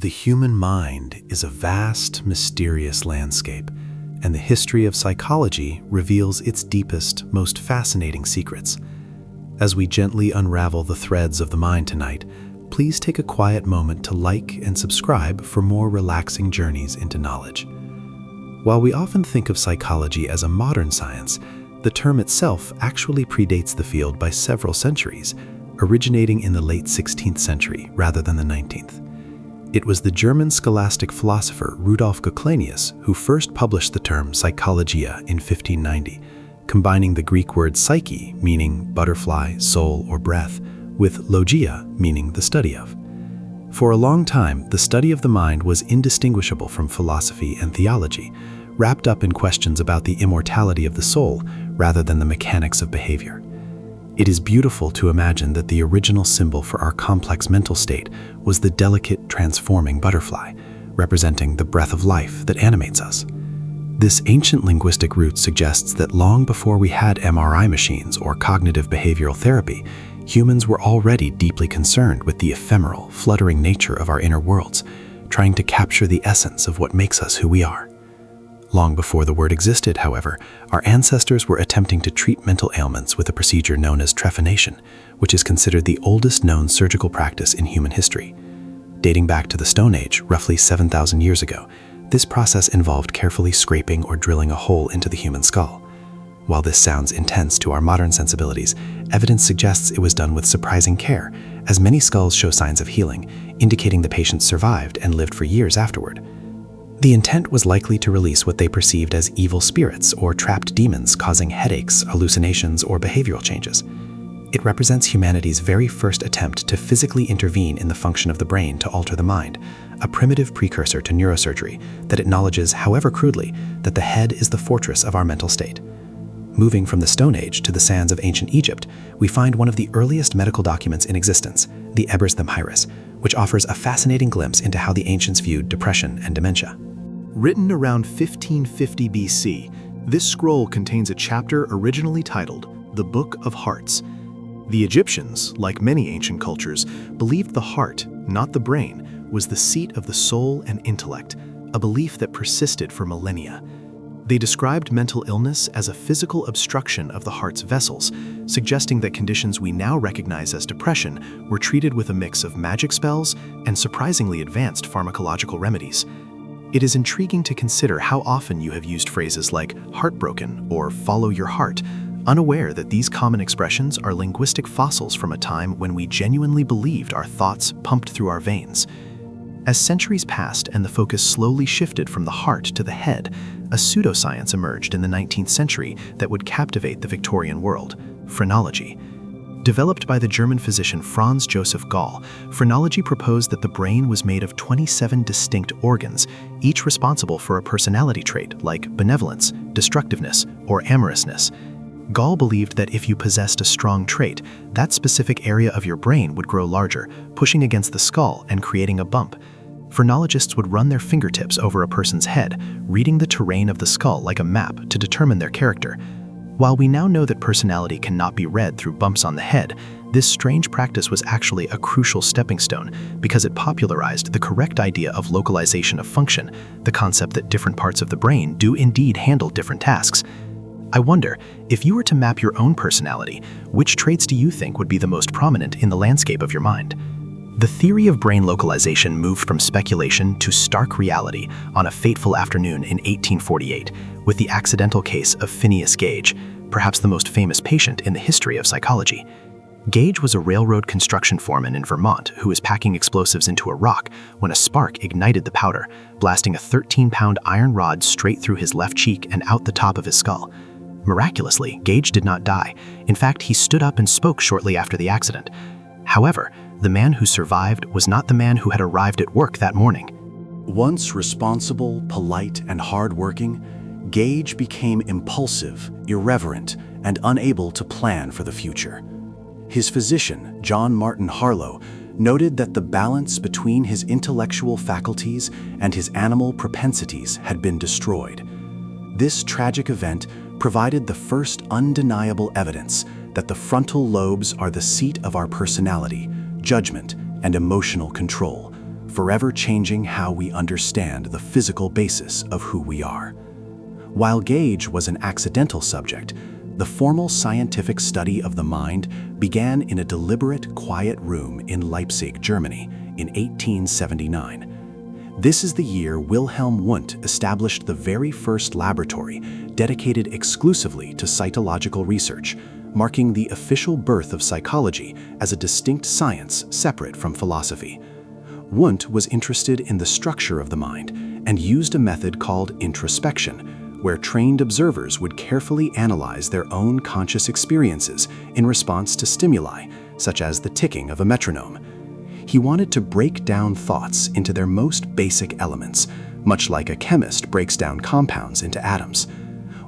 The human mind is a vast, mysterious landscape, and the history of psychology reveals its deepest, most fascinating secrets. As we gently unravel the threads of the mind tonight, please take a quiet moment to like and subscribe for more relaxing journeys into knowledge. While we often think of psychology as a modern science, the term itself actually predates the field by several centuries, originating in the late 16th century rather than the 19th. It was the German scholastic philosopher Rudolf Goclenius who first published the term psychologia in 1590, combining the Greek word psyche, meaning butterfly, soul, or breath, with logia, meaning the study of. For a long time, the study of the mind was indistinguishable from philosophy and theology, wrapped up in questions about the immortality of the soul rather than the mechanics of behavior. It is beautiful to imagine that the original symbol for our complex mental state was the delicate, transforming butterfly, representing the breath of life that animates us. This ancient linguistic root suggests that long before we had MRI machines or cognitive behavioral therapy, humans were already deeply concerned with the ephemeral, fluttering nature of our inner worlds, trying to capture the essence of what makes us who we are. Long before the word existed, however, our ancestors were attempting to treat mental ailments with a procedure known as trephination, which is considered the oldest known surgical practice in human history. Dating back to the Stone Age, roughly 7,000 years ago, this process involved carefully scraping or drilling a hole into the human skull. While this sounds intense to our modern sensibilities, evidence suggests it was done with surprising care, as many skulls show signs of healing, indicating the patient survived and lived for years afterward. The intent was likely to release what they perceived as evil spirits or trapped demons causing headaches, hallucinations, or behavioral changes. It represents humanity's very first attempt to physically intervene in the function of the brain to alter the mind, a primitive precursor to neurosurgery that acknowledges, however crudely, that the head is the fortress of our mental state. Moving from the Stone Age to the sands of ancient Egypt, we find one of the earliest medical documents in existence, the Ebers Thymhyrus, which offers a fascinating glimpse into how the ancients viewed depression and dementia. Written around 1550 BC, this scroll contains a chapter originally titled The Book of Hearts. The Egyptians, like many ancient cultures, believed the heart, not the brain, was the seat of the soul and intellect, a belief that persisted for millennia. They described mental illness as a physical obstruction of the heart's vessels, suggesting that conditions we now recognize as depression were treated with a mix of magic spells and surprisingly advanced pharmacological remedies. It is intriguing to consider how often you have used phrases like heartbroken or follow your heart, unaware that these common expressions are linguistic fossils from a time when we genuinely believed our thoughts pumped through our veins. As centuries passed and the focus slowly shifted from the heart to the head, a pseudoscience emerged in the 19th century that would captivate the Victorian world: phrenology. Developed by the German physician Franz Joseph Gall, phrenology proposed that the brain was made of 27 distinct organs, each responsible for a personality trait like benevolence, destructiveness, or amorousness. Gall believed that if you possessed a strong trait, that specific area of your brain would grow larger, pushing against the skull and creating a bump. Phrenologists would run their fingertips over a person's head, reading the terrain of the skull like a map to determine their character. While we now know that personality cannot be read through bumps on the head, this strange practice was actually a crucial stepping stone because it popularized the correct idea of localization of function, the concept that different parts of the brain do indeed handle different tasks. I wonder, if you were to map your own personality, which traits do you think would be the most prominent in the landscape of your mind? The theory of brain localization moved from speculation to stark reality on a fateful afternoon in 1848 with the accidental case of Phineas Gage, perhaps the most famous patient in the history of psychology. Gage was a railroad construction foreman in Vermont who was packing explosives into a rock when a spark ignited the powder, blasting a 13-pound iron rod straight through his left cheek and out the top of his skull. Miraculously, Gage did not die. In fact, he stood up and spoke shortly after the accident. However, the man who survived was not the man who had arrived at work that morning. Once responsible, polite, and hard-working, Gage became impulsive, irreverent, and unable to plan for the future. His physician, John Martin Harlow, noted that the balance between his intellectual faculties and his animal propensities had been destroyed. This tragic event provided the first undeniable evidence that the frontal lobes are the seat of our personality, judgment, and emotional control, forever changing how we understand the physical basis of who we are. While Gage was an accidental subject, the formal scientific study of the mind began in a deliberate, quiet room in Leipzig, Germany, in 1879. This is the year Wilhelm Wundt established the very first laboratory dedicated exclusively to cytological research, marking the official birth of psychology as a distinct science separate from philosophy. Wundt was interested in the structure of the mind and used a method called introspection, where trained observers would carefully analyze their own conscious experiences in response to stimuli, such as the ticking of a metronome. He wanted to break down thoughts into their most basic elements, much like a chemist breaks down compounds into atoms.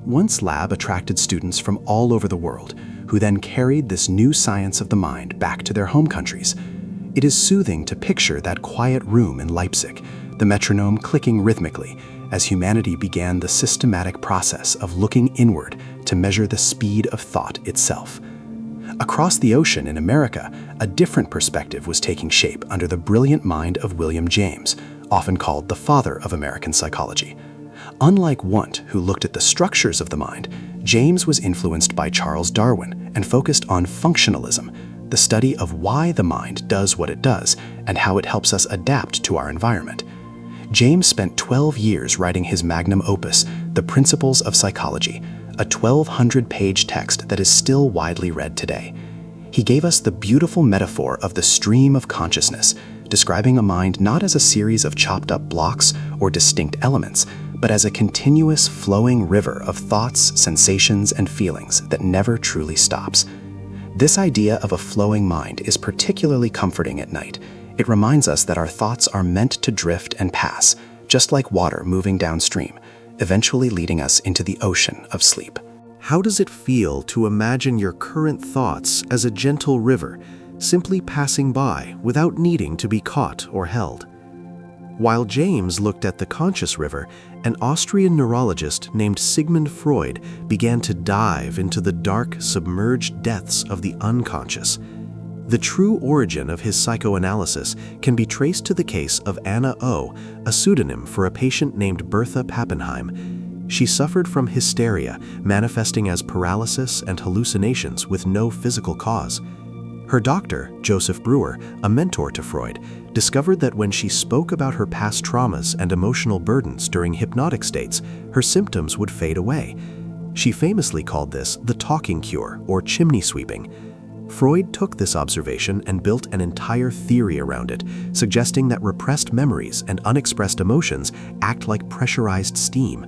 Wundt's lab attracted students from all over the world, who then carried this new science of the mind back to their home countries. It is soothing to picture that quiet room in Leipzig, the metronome clicking rhythmically, as humanity began the systematic process of looking inward to measure the speed of thought itself. Across the ocean in America, a different perspective was taking shape under the brilliant mind of William James, often called the father of American psychology. Unlike Wundt, who looked at the structures of the mind, James was influenced by Charles Darwin and focused on functionalism, the study of why the mind does what it does and how it helps us adapt to our environment. James spent 12 years writing his magnum opus, The Principles of Psychology, a 1,200-page text that is still widely read today. He gave us the beautiful metaphor of the stream of consciousness, describing a mind not as a series of chopped-up blocks or distinct elements, but as a continuous flowing river of thoughts, sensations, and feelings that never truly stops. This idea of a flowing mind is particularly comforting at night. It reminds us that our thoughts are meant to drift and pass, just like water moving downstream, eventually leading us into the ocean of sleep. How does it feel to imagine your current thoughts as a gentle river, simply passing by without needing to be caught or held? While James looked at the conscious river, an Austrian neurologist named Sigmund Freud began to dive into the dark, submerged depths of the unconscious. The true origin of his psychoanalysis can be traced to the case of Anna O., a pseudonym for a patient named Bertha Pappenheim. She suffered from hysteria, manifesting as paralysis and hallucinations with no physical cause. Her doctor, Joseph Breuer, a mentor to Freud, discovered that when she spoke about her past traumas and emotional burdens during hypnotic states, her symptoms would fade away. She famously called this the talking cure, or chimney sweeping. Freud took this observation and built an entire theory around it, suggesting that repressed memories and unexpressed emotions act like pressurized steam.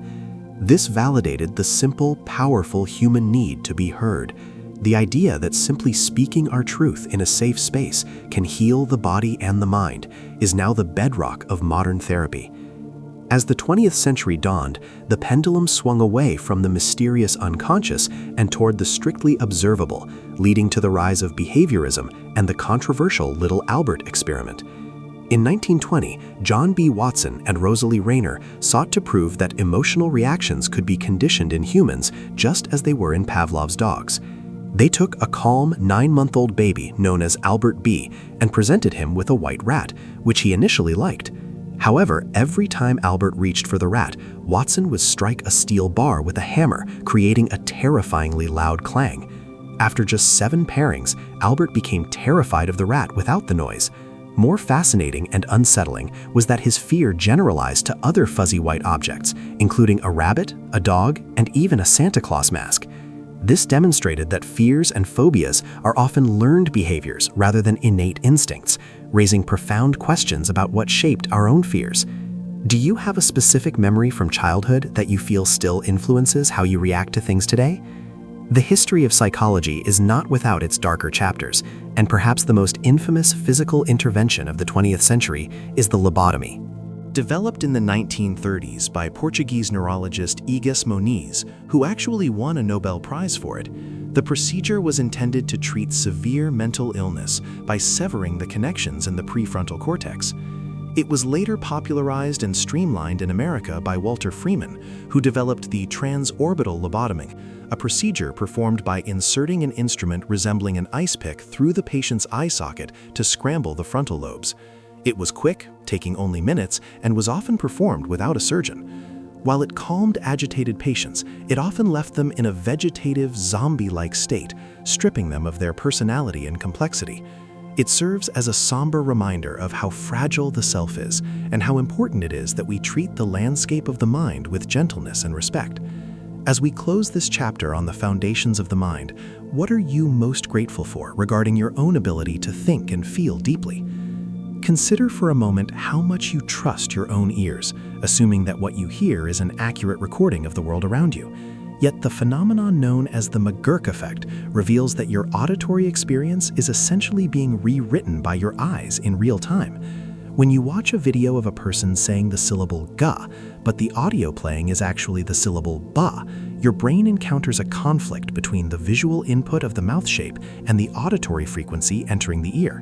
This validated the simple, powerful human need to be heard. The idea that simply speaking our truth in a safe space can heal the body and the mind is now the bedrock of modern therapy. As the 20th century dawned, the pendulum swung away from the mysterious unconscious and toward the strictly observable, leading to the rise of behaviorism and the controversial Little Albert experiment. In 1920, John B. Watson and Rosalie Rayner sought to prove that emotional reactions could be conditioned in humans just as they were in Pavlov's dogs. They took a calm 9-month-old baby known as Albert B. and presented him with a white rat, which he initially liked. However, every time Albert reached for the rat, Watson would strike a steel bar with a hammer, creating a terrifyingly loud clang. After just 7 pairings, Albert became terrified of the rat without the noise. More fascinating and unsettling was that his fear generalized to other fuzzy white objects, including a rabbit, a dog, and even a Santa Claus mask. This demonstrated that fears and phobias are often learned behaviors rather than innate instincts, raising profound questions about what shaped our own fears. Do you have a specific memory from childhood that you feel still influences how you react to things today? The history of psychology is not without its darker chapters, and perhaps the most infamous physical intervention of the 20th century is the lobotomy. Developed in the 1930s by Portuguese neurologist Egas Moniz, who actually won a Nobel Prize for it, the procedure was intended to treat severe mental illness by severing the connections in the prefrontal cortex. It was later popularized and streamlined in America by Walter Freeman, who developed the transorbital lobotomy, a procedure performed by inserting an instrument resembling an ice pick through the patient's eye socket to scramble the frontal lobes. It was quick, taking only minutes, and was often performed without a surgeon. While it calmed agitated patients, it often left them in a vegetative, zombie-like state, stripping them of their personality and complexity. It serves as a somber reminder of how fragile the self is and how important it is that we treat the landscape of the mind with gentleness and respect. As we close this chapter on the foundations of the mind, what are you most grateful for regarding your own ability to think and feel deeply? Consider for a moment how much you trust your own ears, assuming that what you hear is an accurate recording of the world around you. Yet the phenomenon known as the McGurk effect reveals that your auditory experience is essentially being rewritten by your eyes in real time. When you watch a video of a person saying the syllable ga, but the audio playing is actually the syllable ba, your brain encounters a conflict between the visual input of the mouth shape and the auditory frequency entering the ear.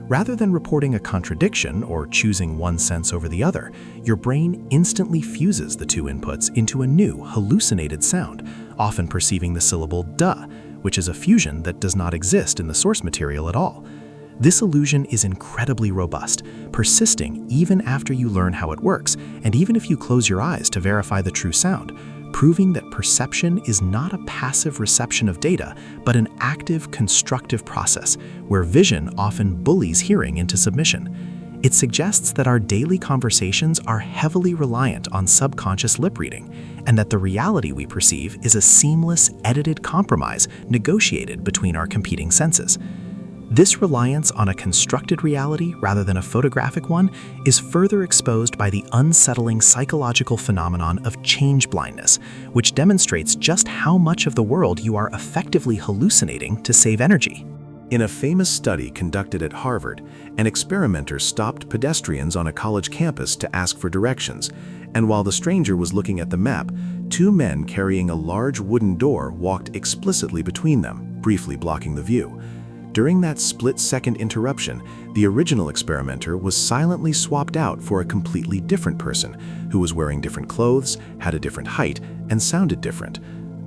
Rather than reporting a contradiction or choosing one sense over the other, your brain instantly fuses the two inputs into a new, hallucinated sound, often perceiving the syllable da, which is a fusion that does not exist in the source material at all. This illusion is incredibly robust, persisting even after you learn how it works, and even if you close your eyes to verify the true sound, proving that perception is not a passive reception of data, but an active, constructive process, where vision often bullies hearing into submission. It suggests that our daily conversations are heavily reliant on subconscious lip reading, and that the reality we perceive is a seamless, edited compromise negotiated between our competing senses. This reliance on a constructed reality rather than a photographic one is further exposed by the unsettling psychological phenomenon of change blindness, which demonstrates just how much of the world you are effectively hallucinating to save energy. In a famous study conducted at Harvard, an experimenter stopped pedestrians on a college campus to ask for directions, and while the stranger was looking at the map, two men carrying a large wooden door walked explicitly between them, briefly blocking the view. During that split-second interruption, the original experimenter was silently swapped out for a completely different person who was wearing different clothes, had a different height, and sounded different.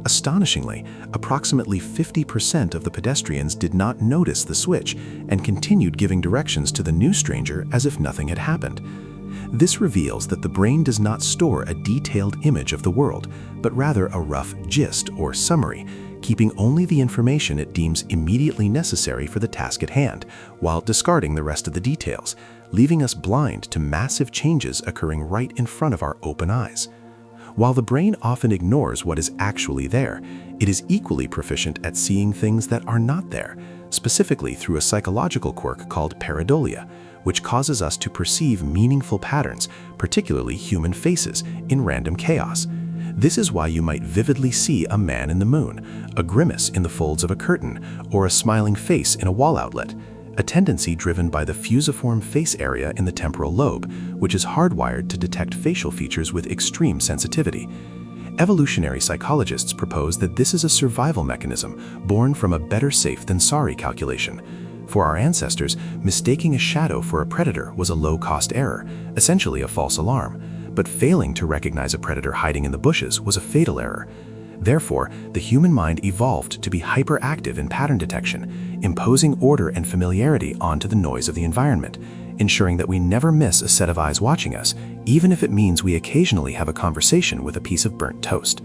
Astonishingly, approximately 50% of the pedestrians did not notice the switch and continued giving directions to the new stranger as if nothing had happened. This reveals that the brain does not store a detailed image of the world, but rather a rough gist or summary, keeping only the information it deems immediately necessary for the task at hand, while discarding the rest of the details, leaving us blind to massive changes occurring right in front of our open eyes. While the brain often ignores what is actually there, it is equally proficient at seeing things that are not there, specifically through a psychological quirk called pareidolia, which causes us to perceive meaningful patterns, particularly human faces, in random chaos. This is why you might vividly see a man in the moon, a grimace in the folds of a curtain, or a smiling face in a wall outlet, a tendency driven by the fusiform face area in the temporal lobe, which is hardwired to detect facial features with extreme sensitivity. Evolutionary psychologists propose that this is a survival mechanism born from a better safe than sorry calculation. For our ancestors, mistaking a shadow for a predator was a low-cost error, essentially a false alarm. But failing to recognize a predator hiding in the bushes was a fatal error. Therefore, the human mind evolved to be hyperactive in pattern detection, imposing order and familiarity onto the noise of the environment, ensuring that we never miss a set of eyes watching us, even if it means we occasionally have a conversation with a piece of burnt toast.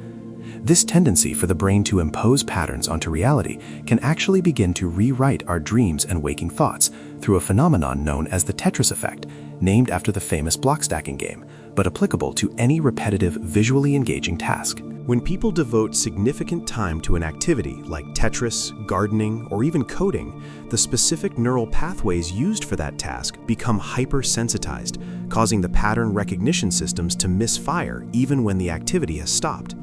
This tendency for the brain to impose patterns onto reality can actually begin to rewrite our dreams and waking thoughts through a phenomenon known as the Tetris effect, named after the famous block stacking game, but applicable to any repetitive, visually engaging task. When people devote significant time to an activity like Tetris, gardening, or even coding, the specific neural pathways used for that task become hypersensitized, causing the pattern recognition systems to misfire even when the activity has stopped.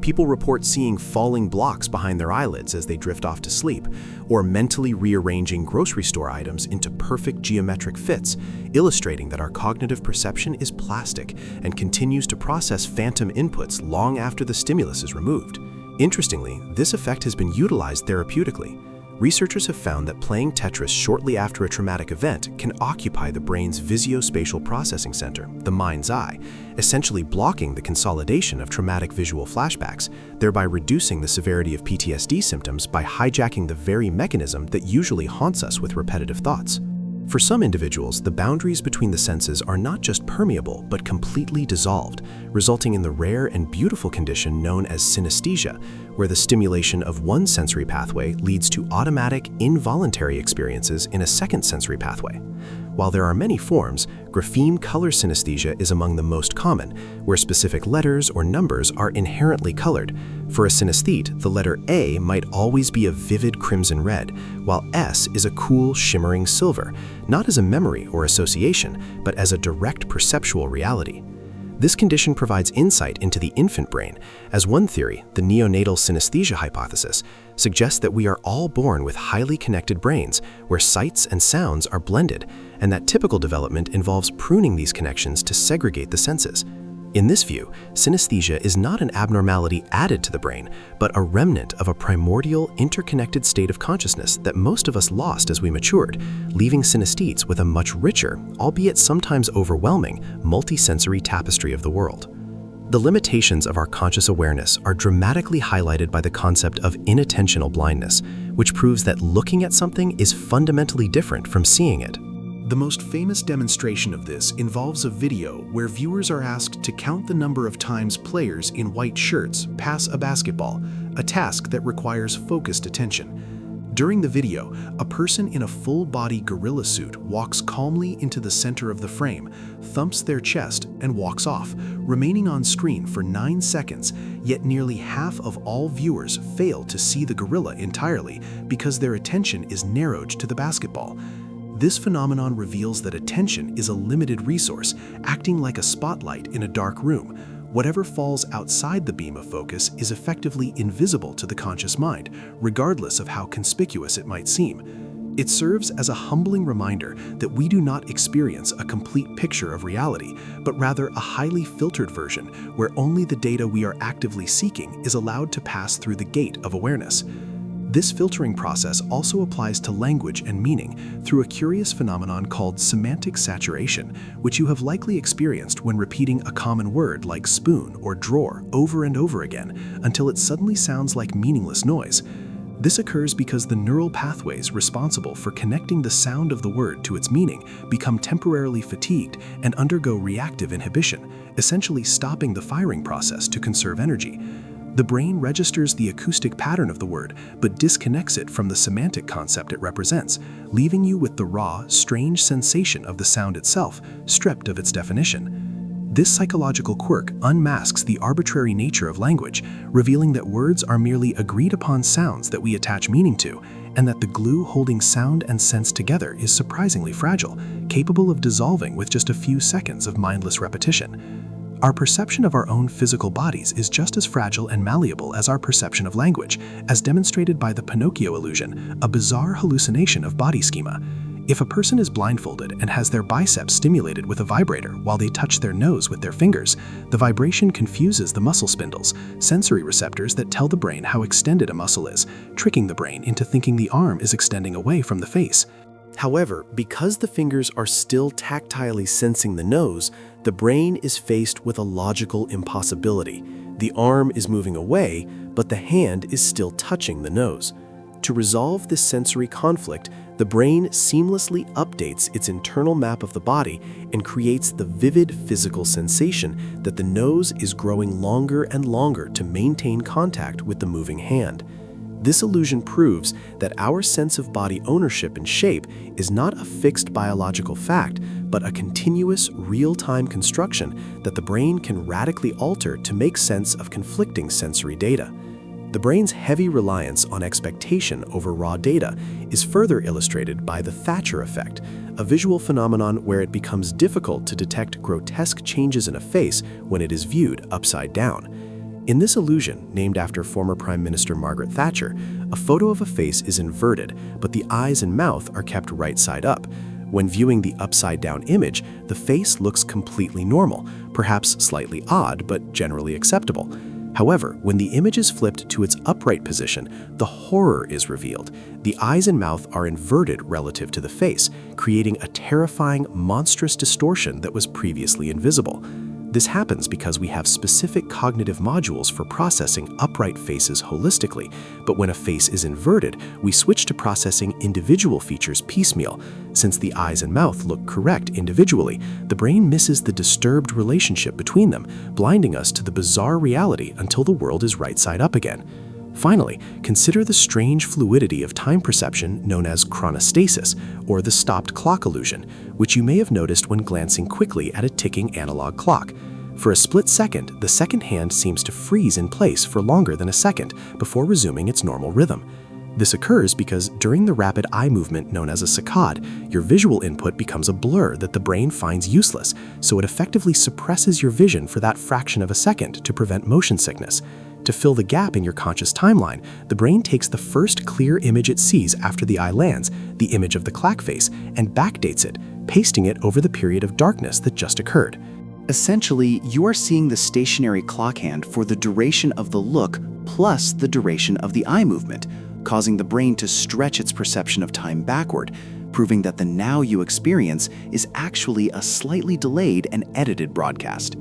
People report seeing falling blocks behind their eyelids as they drift off to sleep, or mentally rearranging grocery store items into perfect geometric fits, illustrating that our cognitive perception is plastic and continues to process phantom inputs long after the stimulus is removed. Interestingly, this effect has been utilized therapeutically. Researchers have found that playing Tetris shortly after a traumatic event can occupy the brain's visuospatial processing center, the mind's eye, essentially blocking the consolidation of traumatic visual flashbacks, thereby reducing the severity of PTSD symptoms by hijacking the very mechanism that usually haunts us with repetitive thoughts. For some individuals, the boundaries between the senses are not just permeable, but completely dissolved, resulting in the rare and beautiful condition known as synesthesia, where the stimulation of one sensory pathway leads to automatic, involuntary experiences in a second sensory pathway. While there are many forms, grapheme color synesthesia is among the most common, where specific letters or numbers are inherently colored. For a synesthete, the letter A might always be a vivid crimson red, while S is a cool, shimmering silver, not as a memory or association, but as a direct perceptual reality. This condition provides insight into the infant brain, as one theory, the neonatal synesthesia hypothesis, suggests that we are all born with highly connected brains where sights and sounds are blended, and that typical development involves pruning these connections to segregate the senses. In this view, synesthesia is not an abnormality added to the brain, but a remnant of a primordial, interconnected state of consciousness that most of us lost as we matured, leaving synesthetes with a much richer, albeit sometimes overwhelming, multisensory tapestry of the world. The limitations of our conscious awareness are dramatically highlighted by the concept of inattentional blindness, which proves that looking at something is fundamentally different from seeing it. The most famous demonstration of this involves a video where viewers are asked to count the number of times players in white shirts pass a basketball, a task that requires focused attention. During the video, a person in a full-body gorilla suit walks calmly into the center of the frame, thumps their chest, and walks off, remaining on screen for 9 seconds, yet nearly half of all viewers fail to see the gorilla entirely because their attention is narrowed to the basketball. This phenomenon reveals that attention is a limited resource, acting like a spotlight in a dark room. Whatever falls outside the beam of focus is effectively invisible to the conscious mind, regardless of how conspicuous it might seem. It serves as a humbling reminder that we do not experience a complete picture of reality, but rather a highly filtered version where only the data we are actively seeking is allowed to pass through the gate of awareness. This filtering process also applies to language and meaning through a curious phenomenon called semantic saturation, which you have likely experienced when repeating a common word like spoon or drawer over and over again until it suddenly sounds like meaningless noise. This occurs because the neural pathways responsible for connecting the sound of the word to its meaning become temporarily fatigued and undergo reactive inhibition, essentially stopping the firing process to conserve energy. The brain registers the acoustic pattern of the word, but disconnects it from the semantic concept it represents, leaving you with the raw, strange sensation of the sound itself, stripped of its definition. This psychological quirk unmasks the arbitrary nature of language, revealing that words are merely agreed-upon sounds that we attach meaning to, and that the glue holding sound and sense together is surprisingly fragile, capable of dissolving with just a few seconds of mindless repetition. Our perception of our own physical bodies is just as fragile and malleable as our perception of language, as demonstrated by the Pinocchio illusion, a bizarre hallucination of body schema. If a person is blindfolded and has their biceps stimulated with a vibrator while they touch their nose with their fingers, the vibration confuses the muscle spindles, sensory receptors that tell the brain how extended a muscle is, tricking the brain into thinking the arm is extending away from the face. However, because the fingers are still tactilely sensing the nose, the brain is faced with a logical impossibility. The arm is moving away, but the hand is still touching the nose. To resolve this sensory conflict, the brain seamlessly updates its internal map of the body and creates the vivid physical sensation that the nose is growing longer and longer to maintain contact with the moving hand. This illusion proves that our sense of body ownership and shape is not a fixed biological fact, but a continuous, real-time construction that the brain can radically alter to make sense of conflicting sensory data. The brain's heavy reliance on expectation over raw data is further illustrated by the Thatcher effect, a visual phenomenon where it becomes difficult to detect grotesque changes in a face when it is viewed upside down. In this illusion, named after former Prime Minister Margaret Thatcher, a photo of a face is inverted, but the eyes and mouth are kept right side up. When viewing the upside-down image, the face looks completely normal, perhaps slightly odd, but generally acceptable. However, when the image is flipped to its upright position, the horror is revealed. The eyes and mouth are inverted relative to the face, creating a terrifying, monstrous distortion that was previously invisible. This happens because we have specific cognitive modules for processing upright faces holistically, but when a face is inverted, we switch to processing individual features piecemeal. Since the eyes and mouth look correct individually, the brain misses the disturbed relationship between them, blinding us to the bizarre reality until the world is right side up again. Finally, consider the strange fluidity of time perception known as chronostasis, or the stopped clock illusion, which you may have noticed when glancing quickly at a ticking analog clock. For a split second, the second hand seems to freeze in place for longer than a second before resuming its normal rhythm. This occurs because during the rapid eye movement known as a saccade, your visual input becomes a blur that the brain finds useless, so it effectively suppresses your vision for that fraction of a second to prevent motion sickness. To fill the gap in your conscious timeline, the brain takes the first clear image it sees after the eye lands, the image of the clock face, and backdates it, pasting it over the period of darkness that just occurred. Essentially, you are seeing the stationary clock hand for the duration of the look plus the duration of the eye movement, causing the brain to stretch its perception of time backward, proving that the now you experience is actually a slightly delayed and edited broadcast.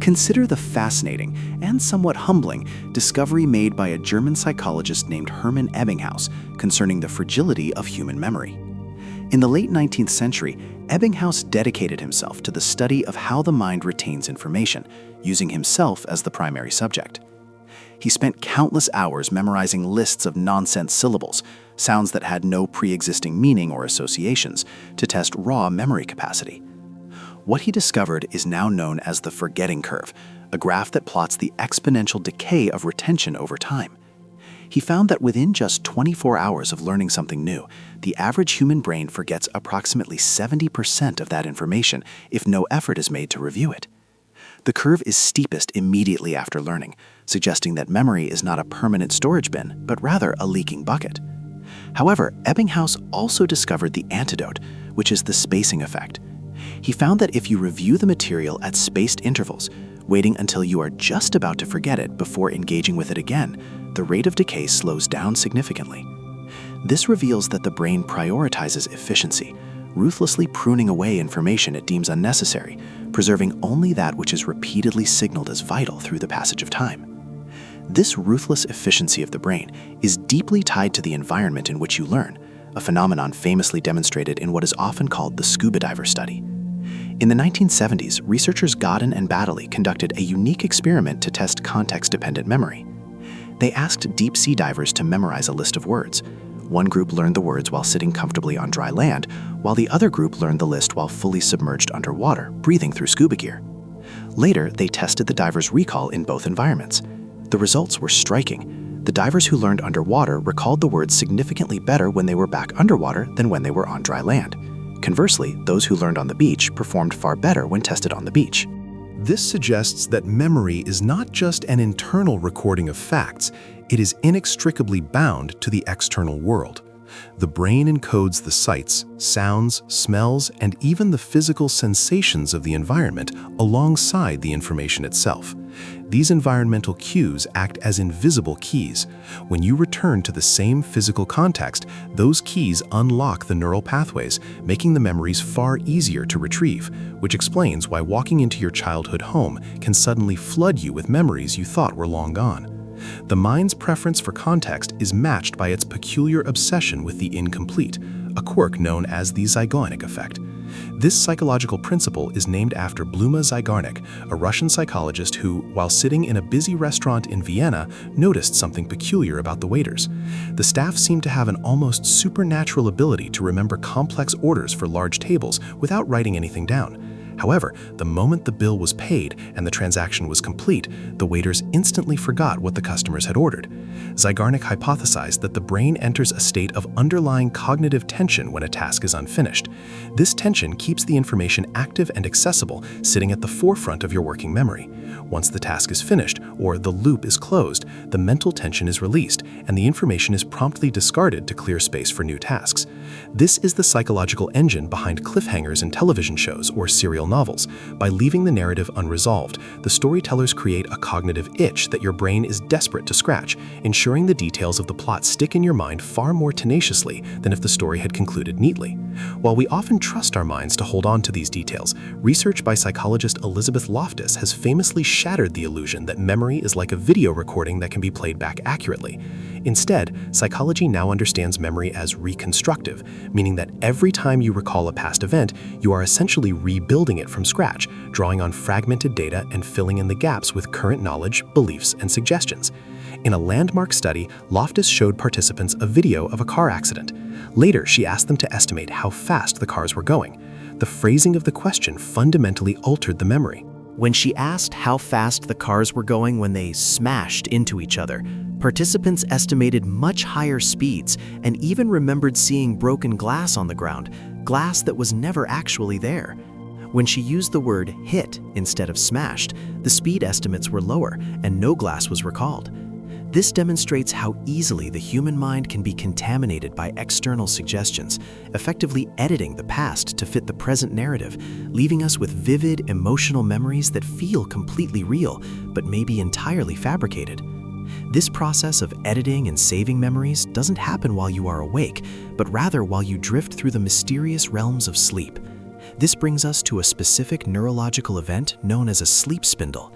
Consider the fascinating and somewhat humbling discovery made by a German psychologist named Hermann Ebbinghaus concerning the fragility of human memory. In the late 19th century, Ebbinghaus dedicated himself to the study of how the mind retains information, using himself as the primary subject. He spent countless hours memorizing lists of nonsense syllables, sounds that had no pre-existing meaning or associations, to test raw memory capacity. What he discovered is now known as the forgetting curve, a graph that plots the exponential decay of retention over time. He found that within just 24 hours of learning something new, the average human brain forgets approximately 70% of that information if no effort is made to review it. The curve is steepest immediately after learning, suggesting that memory is not a permanent storage bin, but rather a leaking bucket. However, Ebbinghaus also discovered the antidote, which is the spacing effect. He found that if you review the material at spaced intervals, waiting until you are just about to forget it before engaging with it again, the rate of decay slows down significantly. This reveals that the brain prioritizes efficiency, ruthlessly pruning away information it deems unnecessary, preserving only that which is repeatedly signaled as vital through the passage of time. This ruthless efficiency of the brain is deeply tied to the environment in which you learn, a phenomenon famously demonstrated in what is often called the scuba diver study. In the 1970s, researchers Godden and Baddeley conducted a unique experiment to test context-dependent memory. They asked deep-sea divers to memorize a list of words. One group learned the words while sitting comfortably on dry land, while the other group learned the list while fully submerged underwater, breathing through scuba gear. Later, they tested the divers' recall in both environments. The results were striking. The divers who learned underwater recalled the words significantly better when they were back underwater than when they were on dry land. Conversely, those who learned on the beach performed far better when tested on the beach. This suggests that memory is not just an internal recording of facts, it is inextricably bound to the external world. The brain encodes the sights, sounds, smells, and even the physical sensations of the environment alongside the information itself. These environmental cues act as invisible keys. When you return to the same physical context, those keys unlock the neural pathways, making the memories far easier to retrieve, which explains why walking into your childhood home can suddenly flood you with memories you thought were long gone. The mind's preference for context is matched by its peculiar obsession with the incomplete, a quirk known as the Zeigarnik effect. This psychological principle is named after Bluma Zeigarnik, a Russian psychologist who, while sitting in a busy restaurant in Vienna, noticed something peculiar about the waiters. The staff seemed to have an almost supernatural ability to remember complex orders for large tables without writing anything down. However, the moment the bill was paid and the transaction was complete, the waiters instantly forgot what the customers had ordered. Zeigarnik hypothesized that the brain enters a state of underlying cognitive tension when a task is unfinished. This tension keeps the information active and accessible, sitting at the forefront of your working memory. Once the task is finished, or the loop is closed, the mental tension is released, and the information is promptly discarded to clear space for new tasks. This is the psychological engine behind cliffhangers in television shows or serial novels. By leaving the narrative unresolved, the storytellers create a cognitive itch that your brain is desperate to scratch, ensuring the details of the plot stick in your mind far more tenaciously than if the story had concluded neatly. While we often trust our minds to hold on to these details, research by psychologist Elizabeth Loftus has famously shattered the illusion that memory is like a video recording that can be played back accurately. Instead, psychology now understands memory as reconstructive, meaning that every time you recall a past event, you are essentially rebuilding it from scratch, drawing on fragmented data and filling in the gaps with current knowledge, beliefs, and suggestions. In a landmark study, Loftus showed participants a video of a car accident. Later, she asked them to estimate how fast the cars were going. The phrasing of the question fundamentally altered the memory. When she asked how fast the cars were going when they smashed into each other, participants estimated much higher speeds and even remembered seeing broken glass on the ground, glass that was never actually there. When she used the word hit instead of smashed, the speed estimates were lower and no glass was recalled. This demonstrates how easily the human mind can be contaminated by external suggestions, effectively editing the past to fit the present narrative, leaving us with vivid, emotional memories that feel completely real, but may be entirely fabricated. This process of editing and saving memories doesn't happen while you are awake, but rather while you drift through the mysterious realms of sleep. This brings us to a specific neurological event known as a sleep spindle.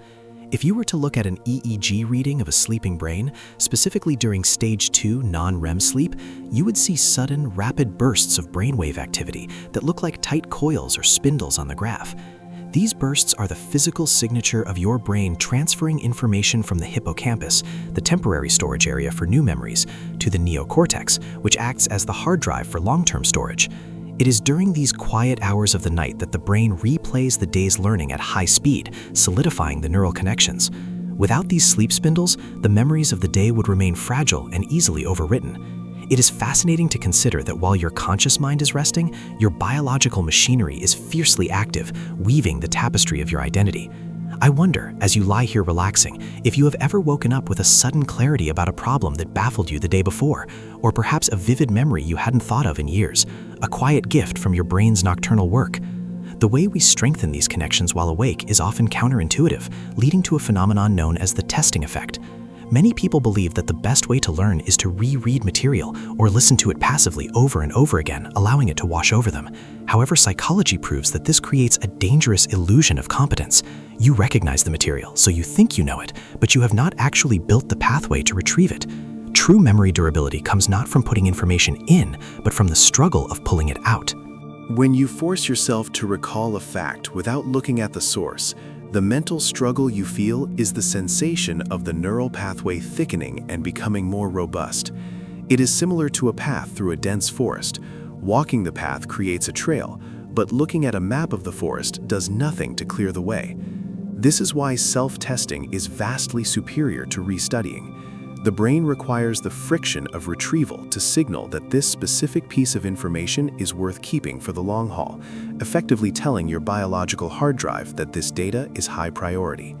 If you were to look at an EEG reading of a sleeping brain, specifically during stage 2 non-REM sleep, you would see sudden, rapid bursts of brainwave activity that look like tight coils or spindles on the graph. These bursts are the physical signature of your brain transferring information from the hippocampus, the temporary storage area for new memories, to the neocortex, which acts as the hard drive for long-term storage. It is during these quiet hours of the night that the brain replays the day's learning at high speed, solidifying the neural connections. Without these sleep spindles, the memories of the day would remain fragile and easily overwritten. It is fascinating to consider that while your conscious mind is resting, your biological machinery is fiercely active, weaving the tapestry of your identity. I wonder, as you lie here relaxing, if you have ever woken up with a sudden clarity about a problem that baffled you the day before, or perhaps a vivid memory you hadn't thought of in years, a quiet gift from your brain's nocturnal work. The way we strengthen these connections while awake is often counterintuitive, leading to a phenomenon known as the testing effect. Many people believe that the best way to learn is to reread material or listen to it passively over and over again, allowing it to wash over them. However, psychology proves that this creates a dangerous illusion of competence. You recognize the material, so you think you know it, but you have not actually built the pathway to retrieve it. True memory durability comes not from putting information in, but from the struggle of pulling it out. When you force yourself to recall a fact without looking at the source, the mental struggle you feel is the sensation of the neural pathway thickening and becoming more robust. It is similar to a path through a dense forest. Walking the path creates a trail, but looking at a map of the forest does nothing to clear the way. This is why self-testing is vastly superior to restudying. The brain requires the friction of retrieval to signal that this specific piece of information is worth keeping for the long haul, effectively telling your biological hard drive that this data is high priority.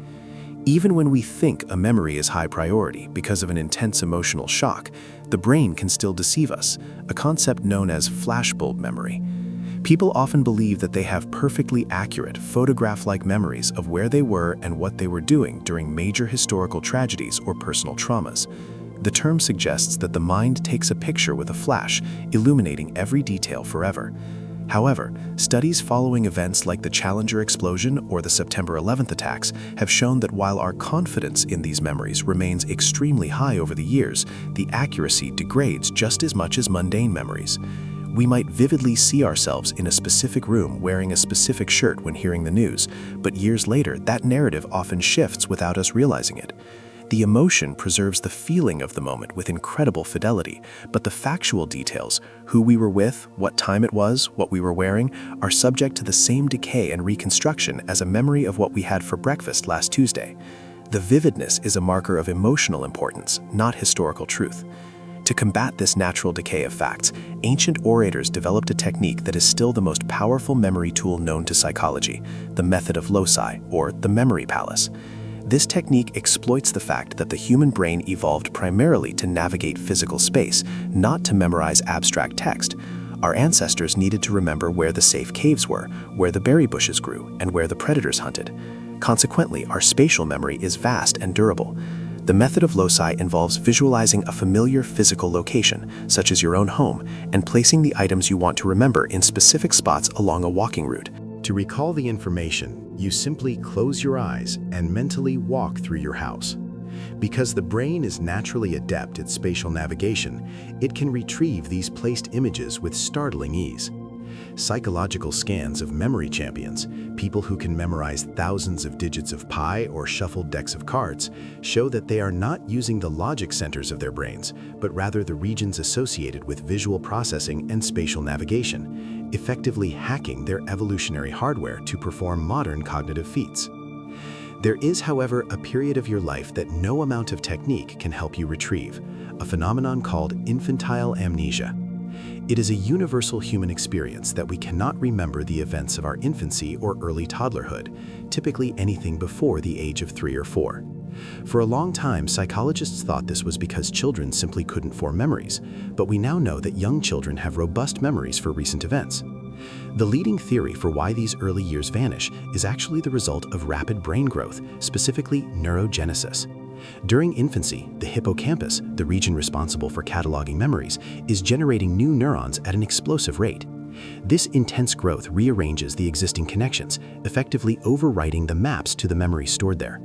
Even when we think a memory is high priority because of an intense emotional shock, the brain can still deceive us, a concept known as flashbulb memory. People often believe that they have perfectly accurate, photograph-like memories of where they were and what they were doing during major historical tragedies or personal traumas. The term suggests that the mind takes a picture with a flash, illuminating every detail forever. However, studies following events like the Challenger explosion or the September 11th attacks have shown that while our confidence in these memories remains extremely high over the years, the accuracy degrades just as much as mundane memories. We might vividly see ourselves in a specific room wearing a specific shirt when hearing the news, but years later, that narrative often shifts without us realizing it. The emotion preserves the feeling of the moment with incredible fidelity, but the factual details, who we were with, what time it was, what we were wearing, are subject to the same decay and reconstruction as a memory of what we had for breakfast last Tuesday. The vividness is a marker of emotional importance, not historical truth. To combat this natural decay of facts, ancient orators developed a technique that is still the most powerful memory tool known to psychology, the method of loci, or the memory palace. This technique exploits the fact that the human brain evolved primarily to navigate physical space, not to memorize abstract text. Our ancestors needed to remember where the safe caves were, where the berry bushes grew, and where the predators hunted. Consequently, our spatial memory is vast and durable. The method of loci involves visualizing a familiar physical location, such as your own home, and placing the items you want to remember in specific spots along a walking route. To recall the information, you simply close your eyes and mentally walk through your house. Because the brain is naturally adept at spatial navigation, it can retrieve these placed images with startling ease. Psychological scans of memory champions, people who can memorize thousands of digits of pi or shuffled decks of cards, show that they are not using the logic centers of their brains, but rather the regions associated with visual processing and spatial navigation, effectively hacking their evolutionary hardware to perform modern cognitive feats. There is, however, a period of your life that no amount of technique can help you retrieve, a phenomenon called infantile amnesia. It is a universal human experience that we cannot remember the events of our infancy or early toddlerhood, typically anything before the age of 3 or 4. For a long time, psychologists thought this was because children simply couldn't form memories, but we now know that young children have robust memories for recent events. The leading theory for why these early years vanish is actually the result of rapid brain growth, specifically neurogenesis. During infancy, the hippocampus, the region responsible for cataloging memories, is generating new neurons at an explosive rate. This intense growth rearranges the existing connections, effectively overwriting the maps to the memories stored there.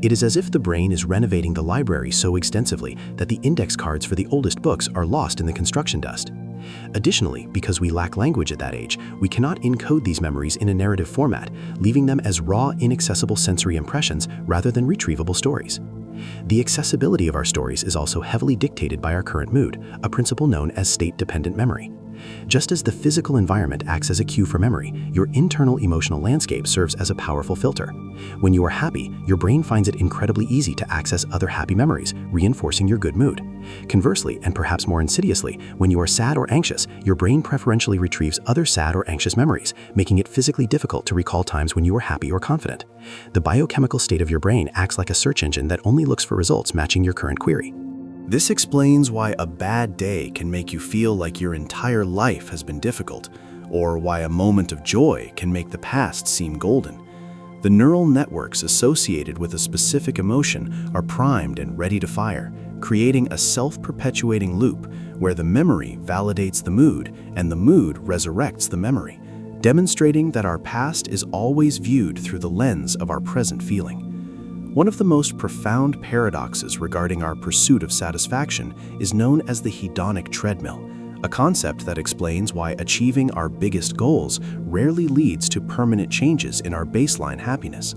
It is as if the brain is renovating the library so extensively that the index cards for the oldest books are lost in the construction dust. Additionally, because we lack language at that age, we cannot encode these memories in a narrative format, leaving them as raw, inaccessible sensory impressions rather than retrievable stories. The accessibility of our stories is also heavily dictated by our current mood, a principle known as state-dependent memory. Just as the physical environment acts as a cue for memory, your internal emotional landscape serves as a powerful filter. When you are happy, your brain finds it incredibly easy to access other happy memories, reinforcing your good mood. Conversely, and perhaps more insidiously, when you are sad or anxious, your brain preferentially retrieves other sad or anxious memories, making it physically difficult to recall times when you were happy or confident. The biochemical state of your brain acts like a search engine that only looks for results matching your current query. This explains why a bad day can make you feel like your entire life has been difficult, or why a moment of joy can make the past seem golden. The neural networks associated with a specific emotion are primed and ready to fire, creating a self-perpetuating loop where the memory validates the mood and the mood resurrects the memory, demonstrating that our past is always viewed through the lens of our present feeling. One of the most profound paradoxes regarding our pursuit of satisfaction is known as the hedonic treadmill, a concept that explains why achieving our biggest goals rarely leads to permanent changes in our baseline happiness.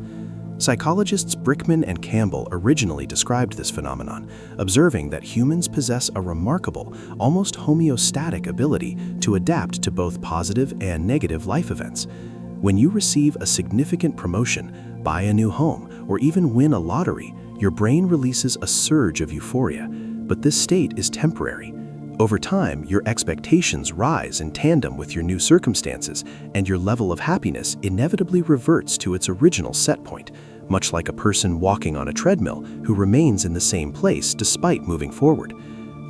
Psychologists Brickman and Campbell originally described this phenomenon, observing that humans possess a remarkable, almost homeostatic ability to adapt to both positive and negative life events. When you receive a significant promotion, buy a new home, or even win a lottery, your brain releases a surge of euphoria, but this state is temporary. Over time, your expectations rise in tandem with your new circumstances, and your level of happiness inevitably reverts to its original set point, much like a person walking on a treadmill who remains in the same place despite moving forward.